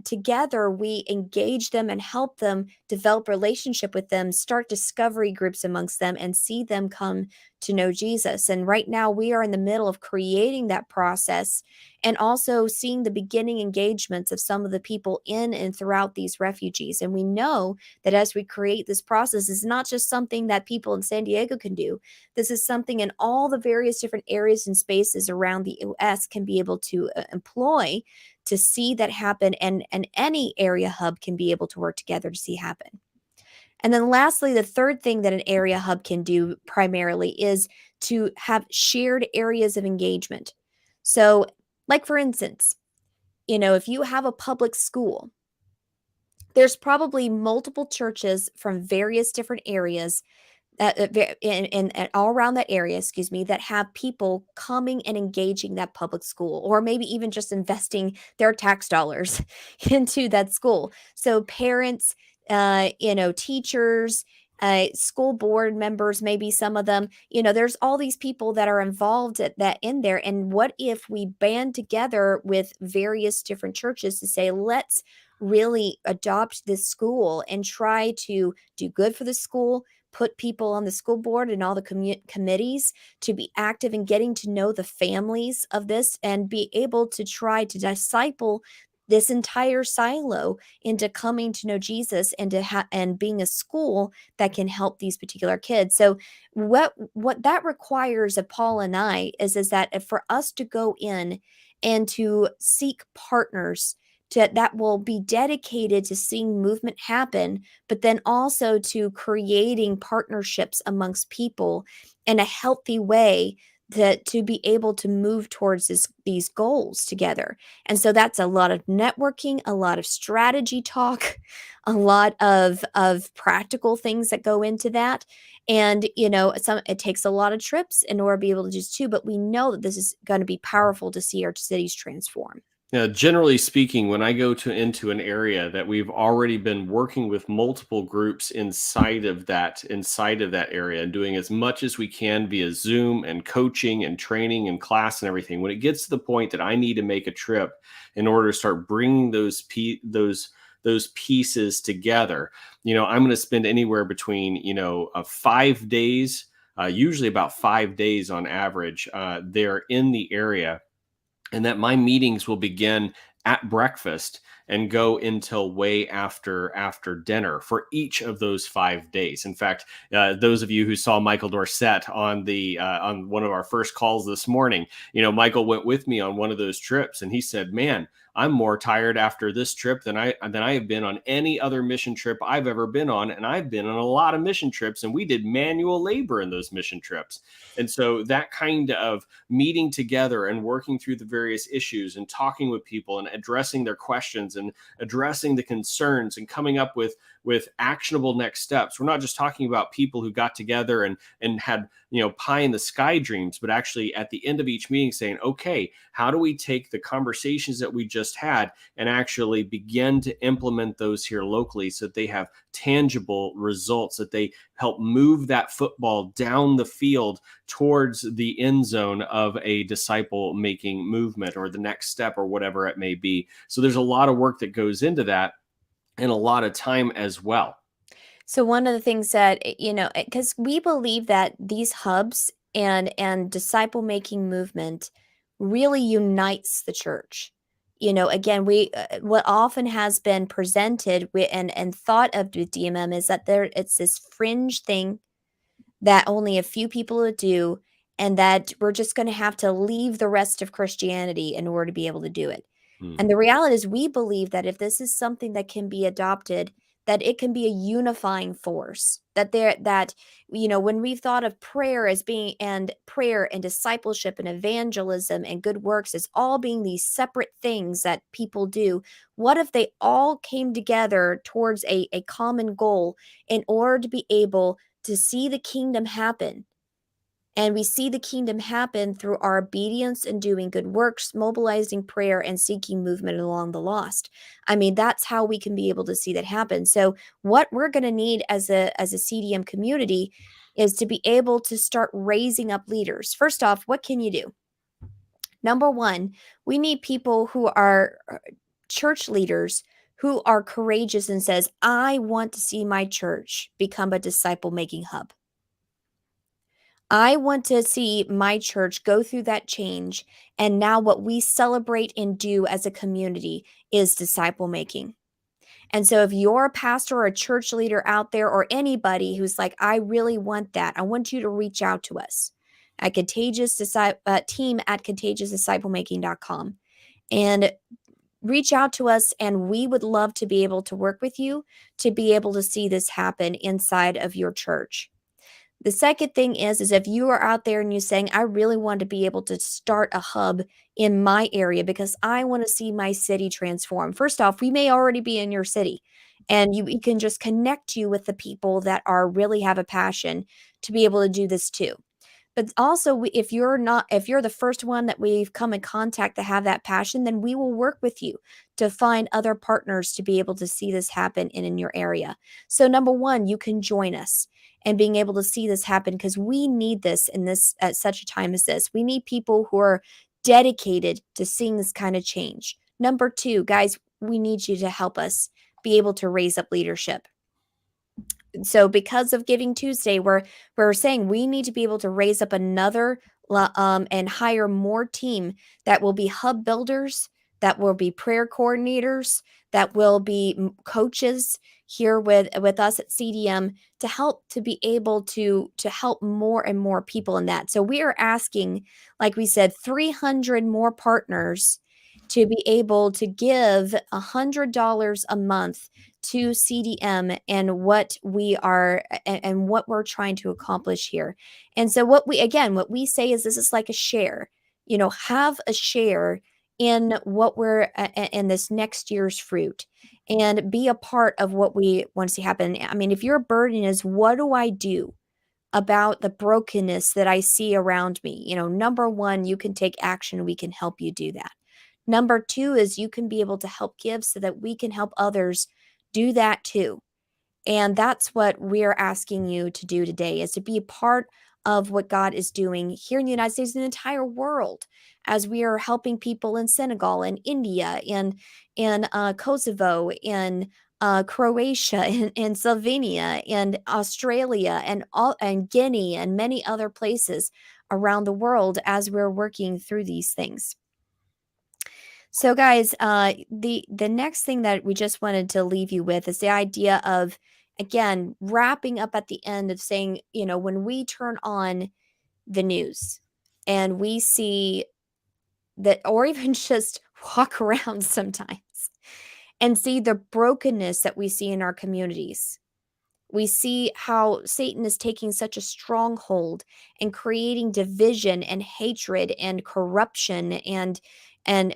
together we engage them and help them develop relationship with them, start discovery groups amongst them, and see them come to know Jesus. And right now we are in the middle of creating that process, and also seeing the beginning engagements of some of the people in and throughout these refugees. And we know that as we create this process, it's not just something that people in San Diego can do. This is something in all the various different areas and spaces around the US can be able to employ to see that happen, and any area hub can be able to work together to see happen. And then lastly, the third thing that an area hub can do primarily is to have shared areas of engagement. So, like for instance, if you have a public school, there's probably multiple churches from various different areas and all around that area, excuse me, that have people coming and engaging that public school, or maybe even just investing their tax dollars into that school. So parents, teachers, school board members, maybe some of them, there's all these people that are involved that in there. And what if we band together with various different churches to say, let's really adopt this school and try to do good for the school, put people on the school board and all the committees to be active in getting to know the families of this, and be able to try to disciple this entire silo into coming to know Jesus, and and being a school that can help these particular kids. So what that requires of Paul and I is that for us to go in and to seek partners that will be dedicated to seeing movement happen, but then also to creating partnerships amongst people in a healthy way to be able to move towards these goals together. And so that's a lot of networking, a lot of strategy talk, a lot of practical things that go into that. And it takes a lot of trips in order to be able to do this too, but we know that this is going to be powerful to see our cities transform. Generally speaking, when I go into an area that we've already been working with multiple groups inside of that area and doing as much as we can via Zoom and coaching and training and class and everything, when it gets to the point that I need to make a trip in order to start bringing those pieces together, I'm going to spend anywhere between 5 days, usually about 5 days on average, there in the area, and that my meetings will begin at breakfast and go until way after dinner for each of those 5 days. In fact, those of you who saw Michael Dorsett on on one of our first calls this morning, Michael went with me on one of those trips, and he said, "Man, I'm more tired after this trip than I have been on any other mission trip I've ever been on, and I've been on a lot of mission trips, and we did manual labor in those mission trips." And so that kind of meeting together and working through the various issues and talking with people and addressing their questions and addressing the concerns and coming up with actionable next steps. We're not just talking about people who got together and had pie in the sky dreams, but actually at the end of each meeting saying, okay, how do we take the conversations that we just had and actually begin to implement those here locally so that they have tangible results, that they help move that football down the field towards the end zone of a disciple making movement or the next step or whatever it may be. So there's a lot of work that goes into that and a lot of time as well. So one of the things that, because we believe that these hubs and disciple making movement really unites the church. Again, what often has been presented and thought of with DMM is that it's this fringe thing that only a few people would do, and that we're just going to have to leave the rest of Christianity in order to be able to do it. And the reality is, we believe that if this is something that can be adopted, that it can be a unifying force. When we've thought of prayer and discipleship and evangelism and good works as all being these separate things that people do, what if they all came together towards a common goal in order to be able to see the kingdom happen? And we see the kingdom happen through our obedience and doing good works, mobilizing prayer, and seeking movement along the lost. I mean, that's how we can be able to see that happen. So what we're going to need as a CDM community is to be able to start raising up leaders. First off, what can you do? Number one, we need people who are church leaders who are courageous and says, I want to see my church become a disciple-making hub. I want to see my church go through that change. And now what we celebrate and do as a community is disciple making. And so if you're a pastor or a church leader out there, or anybody who's like, I really want that, I want you to reach out to us at team at contagiousdisciplemaking.com and reach out to us. And we would love to be able to work with you to be able to see this happen inside of your church. The second thing is if you are out there and you're saying, I really want to be able to start a hub in my area because I want to see my city transform. First off, we may already be in your city, and we can just connect you with the people that really have a passion to be able to do this too. But also, if you're the first one that we've come in contact to have that passion, then we will work with you to find other partners to be able to see this happen in your area. So number one, you can join us and being able to see this happen, because we need this at such a time as this. We need people who are dedicated to seeing this kind of change. Number two, guys, we need you to help us be able to raise up leadership. So because of Giving Tuesday, we're saying we need to be able to raise up another and hire more team that will be hub builders, that will be prayer coordinators, that will be coaches here with us at CDM to help to be able to help more and more people in that. So we are asking, like we said, 300 more partners to be able to give $100 a month to CDM and what we are and what we're trying to accomplish here. And so what we say is this is like a share. Have a share in what we're in this next year's fruit and be a part of what we want to see happen. I mean, if your burden is what do I do about the brokenness that I see around me? Number one, you can take action. We can help you do that. Number two is you can be able to help give so that we can help others do that too. And that's what we're asking you to do today, is to be a part of what God is doing here in the United States and the entire world, as we are helping people in Senegal and India and in Kosovo, in Croatia, in Slovenia, and Australia, and Guinea, and many other places around the world as we're working through these things. So, guys, the next thing that we just wanted to leave you with is the idea of, again, wrapping up at the end of saying, when we turn on the news and we see that, or even just walk around sometimes and see the brokenness that we see in our communities. We see how Satan is taking such a stronghold and creating division and hatred and corruption and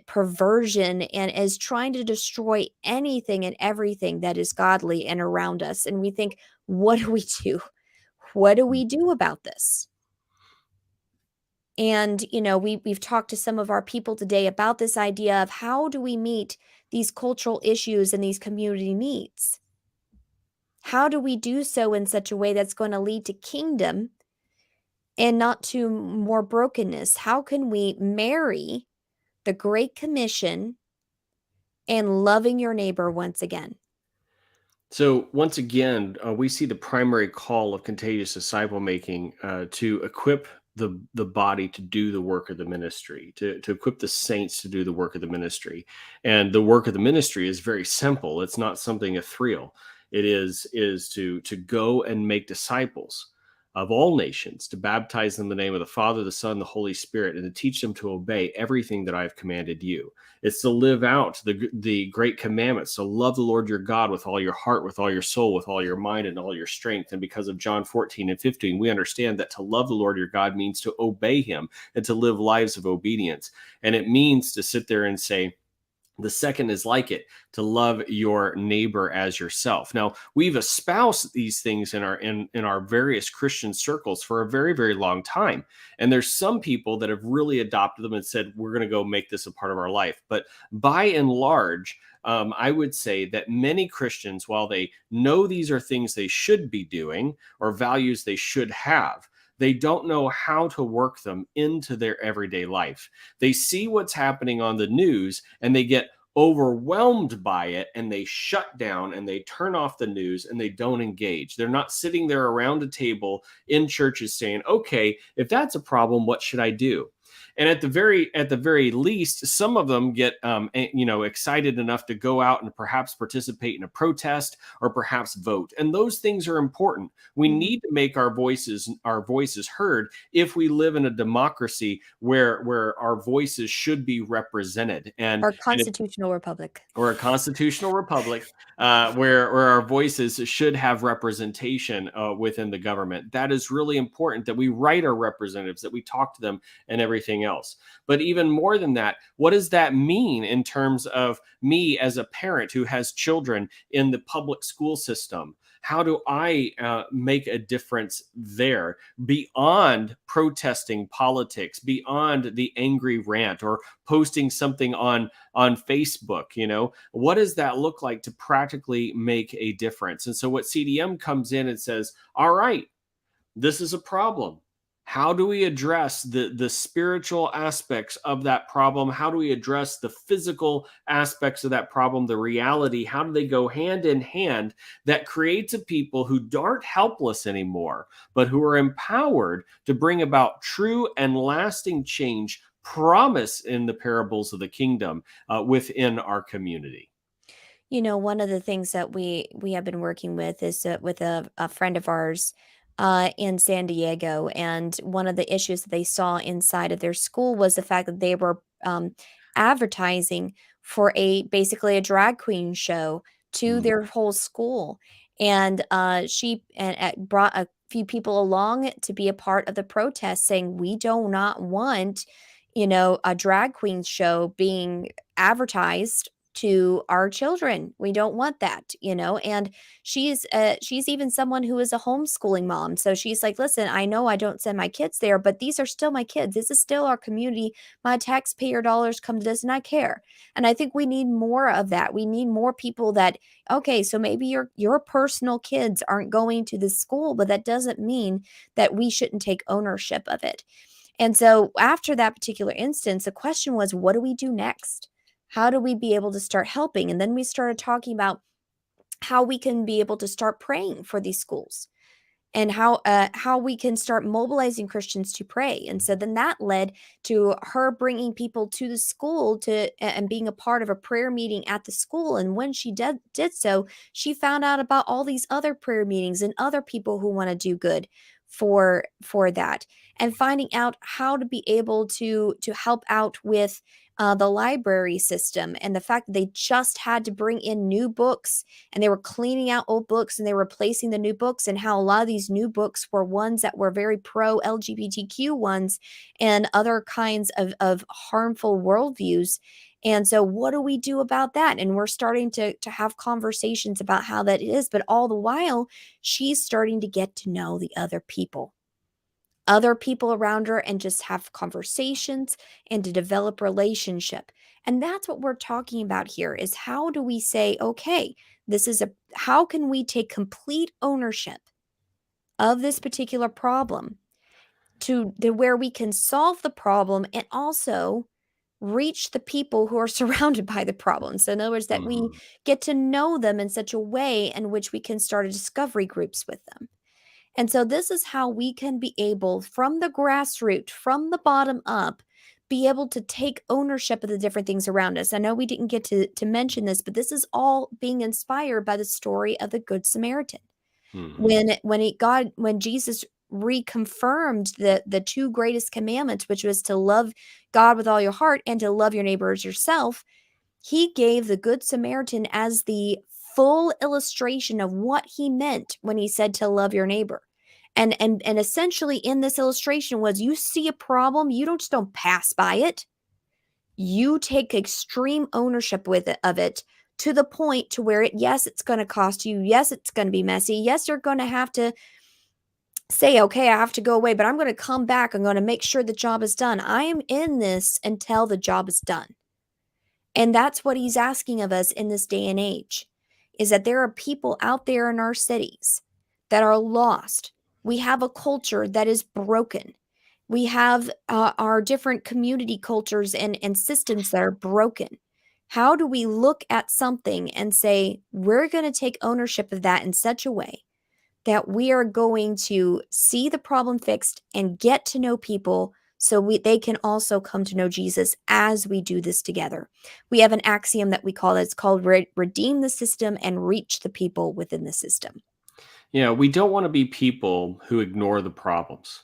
perversion, and is trying to destroy anything and everything that is godly and around us. And we think, what do we do? What do we do about this? And we've talked to some of our people today about this idea of how do we meet these cultural issues and these community needs? How do we do so in such a way that's going to lead to kingdom and not to more brokenness? How can we marry the Great Commission and loving your neighbor once again? So once again, we see the primary call of contagious disciple making to equip the body to do the work of the ministry, to equip the saints to do the work of the ministry. And the work of the ministry is very simple. It's not something ethereal. It is to go and make disciples of all nations, to baptize them in the name of the Father, the Son, the Holy Spirit, and to teach them to obey everything that I have commanded you. It's to live out the great commandments, to love the Lord your God with all your heart, with all your soul, with all your mind, and all your strength. And because of John 14 and 15, we understand that to love the Lord your God means to obey him and to live lives of obedience. And it means to sit there and say, the second is like it, to love your neighbor as yourself. Now, we've espoused these things in our various Christian circles for a very, very long time. And there's some people that have really adopted them and said, we're going to go make this a part of our life. But by and large, I would say that many Christians, while they know these are things they should be doing or values they should have, they don't know how to work them into their everyday life. They see what's happening on the news and they get overwhelmed by it and they shut down and they turn off the news and they don't engage. They're not sitting there around a table in churches saying, okay, if that's a problem, what should I do? And at the very least, some of them get excited enough to go out and perhaps participate in a protest or perhaps vote. And those things are important. We need to make our voices heard if we live in a democracy where our voices should be represented. Our constitutional republic. Or a constitutional republic where our voices should have representation within the government. That is really important, that we write our representatives, that we talk to them and everything else. But even more than that, what does that mean in terms of me as a parent who has children in the public school system? How do I make a difference there beyond protesting politics, beyond the angry rant or posting something on Facebook? What does that look like to practically make a difference? And so what CDM comes in and says, all right, this is a problem. How do we address the spiritual aspects of that problem? How do we address the physical aspects of that problem, the reality? How do they go hand in hand that creates a people who aren't helpless anymore, but who are empowered to bring about true and lasting change promised in the parables of the kingdom within our community? One of the things that we have been working with is with a friend of ours in San Diego. And one of the issues that they saw inside of their school was the fact that they were advertising for basically a drag queen show to their whole school. And she brought a few people along to be a part of the protest, saying, we do not want, a drag queen show being advertised to our children. We don't want that, and she's even someone who is a homeschooling mom. So she's like, listen, I know I don't send my kids there, but these are still my kids. This is still our community. My taxpayer dollars come to this, and I care. And I think we need more of that. We need more people that, okay, so maybe your personal kids aren't going to this school, but that doesn't mean that we shouldn't take ownership of it. And so after that particular instance, the question was, what do we do next? How do we be able to start helping? And then we started talking about how we can be able to start praying for these schools, and how we can start mobilizing Christians to pray. And so then that led to her bringing people to the school and being a part of a prayer meeting at the school. And when she did so, she found out about all these other prayer meetings and other people who want to do good for that, and finding out how to be able to help out with the library system, and the fact that they just had to bring in new books, and they were cleaning out old books and they were replacing the new books, and how a lot of these new books were ones that were very pro LGBTQ ones and other kinds of harmful worldviews. And so what do we do about that? And we're starting to have conversations about how that is, but all the while she's starting to get to know the other people around her, and just have conversations and to develop relationship. And that's what we're talking about here, is how do we say, okay, how can we take complete ownership of this particular problem to where we can solve the problem and also reach the people who are surrounded by the problem. So in other words, that we get to know them in such a way in which we can start a discovery groups with them. And so this is how we can be able, from the grassroots, from the bottom up, be able to take ownership of the different things around us. I know we didn't get to mention this, but this is all being inspired by the story of the Good Samaritan. When Jesus reconfirmed the two greatest commandments, which was to love God with all your heart and to love your neighbor as yourself, he gave the Good Samaritan as the full illustration of what he meant when he said to love your neighbor. And essentially in this illustration was, you see a problem, you don't pass by it. You take extreme ownership of it, to the point to where yes, it's going to cost you. Yes, it's going to be messy. Yes, you're going to have to say, okay, I have to go away, but I'm going to come back. I'm going to make sure the job is done. I am in this until the job is done. And that's what he's asking of us in this day and age, is that there are people out there in our cities that are lost. We have a culture that is broken. We have our different community cultures and systems that are broken. How do we look at something and say, we're going to take ownership of that in such a way that we are going to see the problem fixed and get to know people so they can also come to know Jesus as we do this together? We have an axiom that we call, it's called redeem the system and reach the people within the system. Yeah, we don't want to be people who ignore the problems.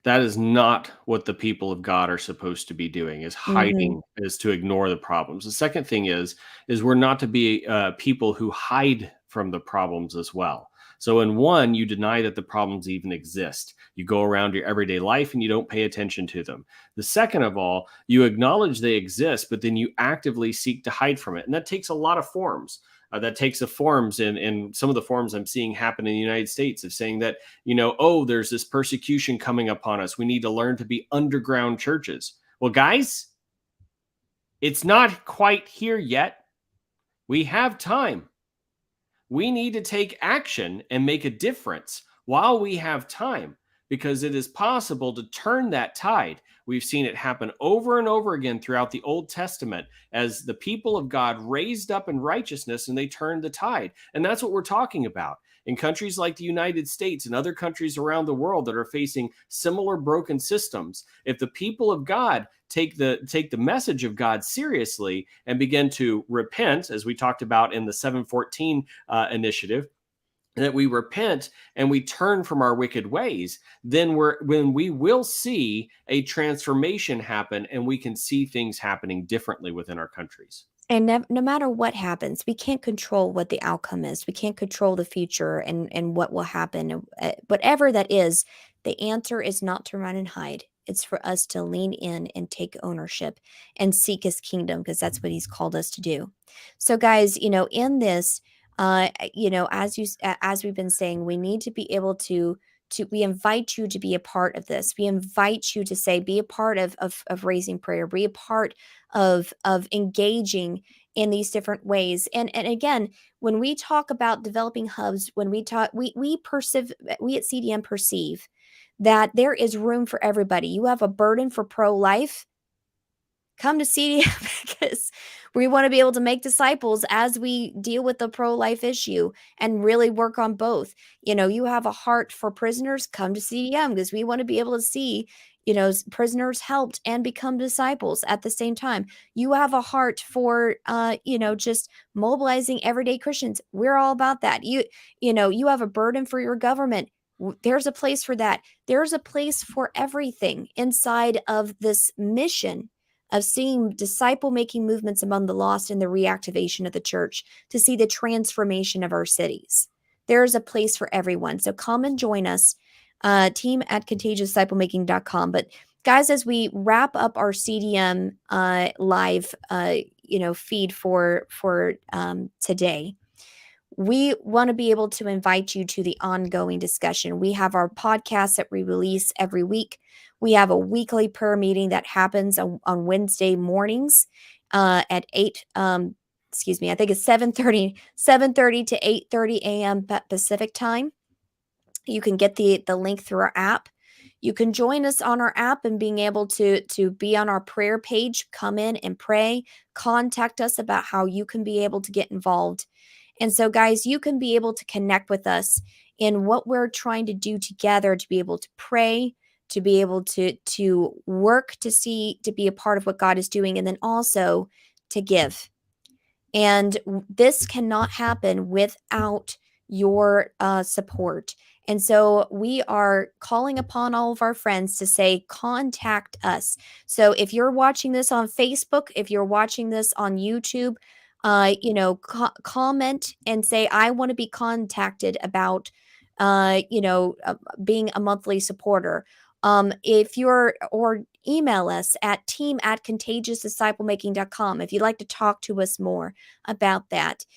That is not what the people of God are supposed to be doing, is hiding, is to ignore the problems. The second thing is we're not to be people who hide from the problems as well. So in one, you deny that the problems even exist. You go around your everyday life and you don't pay attention to them. The second of all, you acknowledge they exist, but then you actively seek to hide from it. And that takes a lot of forms. That takes the forms, and some of the forms I'm seeing happen in the United States, of saying that, oh, there's this persecution coming upon us. We need to learn to be underground churches. Well, guys, it's not quite here yet. We have time. We need to take action and make a difference while we have time, because it is possible to turn that tide. We've seen it happen over and over again throughout the Old Testament as the people of God raised up in righteousness and they turned the tide. And that's what we're talking about. In countries like the United States and other countries around the world that are facing similar broken systems, if the people of God take the message of God seriously and begin to repent, as we talked about in the 714 initiative, that we repent and we turn from our wicked ways, then when we will see a transformation happen, and we can see things happening differently within our countries. And no matter what happens, we can't control what the outcome is. We can't control the future and what will happen. Whatever that is, the answer is not to run and hide. It's for us to lean in and take ownership and seek his kingdom, because that's what he's called us to do. So, guys, in this, as we've been saying, we need to be able to we invite you to be a part of this. We invite you to say, be a part of raising prayer, be a part of engaging in these different ways. And again, when we talk about developing hubs, when we talk, we at CDM perceive that there is room for everybody. You have a burden for pro-life, come to CDM, because we want to be able to make disciples as we deal with the pro-life issue and really work on both. You have a heart for prisoners, come to CDM, because we want to be able to see, prisoners helped and become disciples at the same time. You have a heart for, just mobilizing everyday Christians. We're all about that. You have a burden for your government. There's a place for that. There's a place for everything inside of this mission of seeing disciple-making movements among the lost and the reactivation of the church, to see the transformation of our cities. There is a place for everyone. So come and join us, team at contagiousdisciplemaking.com. But guys, as we wrap up our CDM live feed for today, we want to be able to invite you to the ongoing discussion. We have our podcasts that we release every week. We have a weekly prayer meeting that happens on Wednesday mornings at 8, I think it's 7:30 to 8:30 a.m. Pacific time. You can get the link through our app. You can join us on our app and being able to be on our prayer page, come in and pray, contact us about how you can be able to get involved. And so, guys, you can be able to connect with us in what we're trying to do together, to be able to pray, to be able to work, to be a part of what God is doing, and then also to give. And this cannot happen without your support. And so we are calling upon all of our friends to say, contact us. So if you're watching this on Facebook, if you're watching this on YouTube, comment and say, I want to be contacted about, being a monthly supporter. Or email us at team@contagiousdisciplemaking.com if you'd like to talk to us more about that.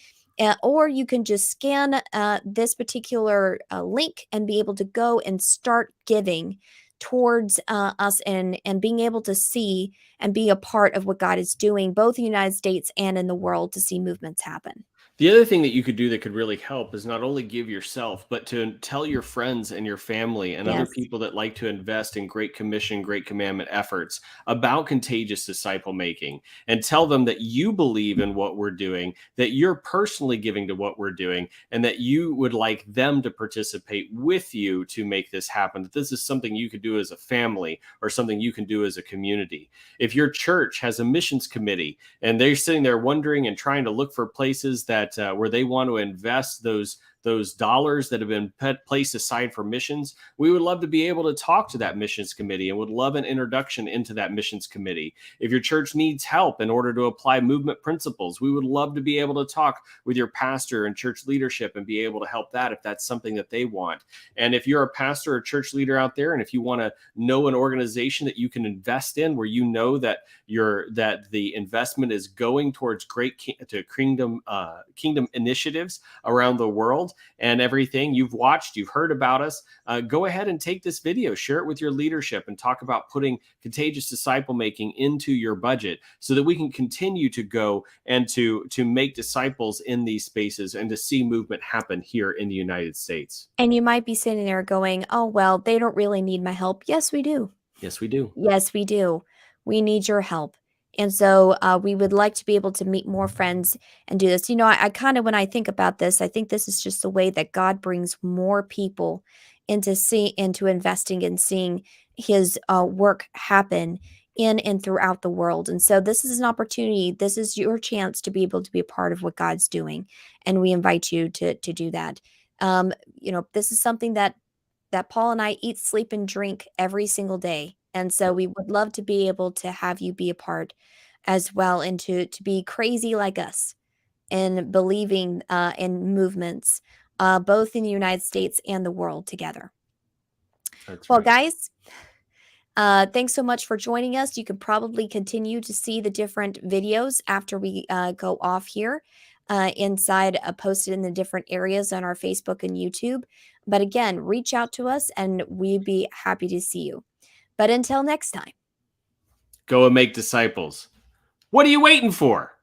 Or you can just scan this particular link and be able to go and start giving towards us and being able to see and be a part of what God is doing, both in the United States and in the world, to see movements happen. The other thing that you could do that could really help is not only give yourself, but to tell your friends and your family and other Yes. people that like to invest in Great Commission, Great Commandment efforts about contagious disciple making, and tell them that you believe in what we're doing, that you're personally giving to what we're doing, and that you would like them to participate with you to make this happen. That this is something you could do as a family or something you can do as a community. If your church has a missions committee and they're sitting there wondering and trying to look for places that where they want to invest those dollars that have been placed aside for missions, we would love to be able to talk to that missions committee and would love an introduction into that missions committee. If your church needs help in order to apply movement principles, we would love to be able to talk with your pastor and church leadership and be able to help that if that's something that they want. And if you're a pastor or church leader out there, and if you want to know an organization that you can invest in where you know that the investment is going towards kingdom initiatives around the world, and everything you've watched, you've heard about us, go ahead and take this video, share it with your leadership, and talk about putting contagious disciple making into your budget so that we can continue to go and to make disciples in these spaces and to see movement happen here in the United States. And you might be sitting there going, oh, well, they don't really need my help. Yes, we do. Yes, we do. Yes, we do. We need your help. And so we would like to be able to meet more friends and do this. I kind of, when I think about this, I think this is just the way that God brings more people into investing and seeing his work happen in and throughout the world. And so this is an opportunity. This is your chance to be able to be a part of what God's doing. And we invite you to do that. This is something that Paul and I eat, sleep, and drink every single day. And so we would love to be able to have you be a part as well, and to be crazy like us and believing in movements, both in the United States and the world together. That's well, right. guys, thanks so much for joining us. You can probably continue to see the different videos after we go off here inside, posted in the different areas on our Facebook and YouTube. But again, reach out to us and we'd be happy to see you. But until next time, Go and make disciples. What are you waiting for?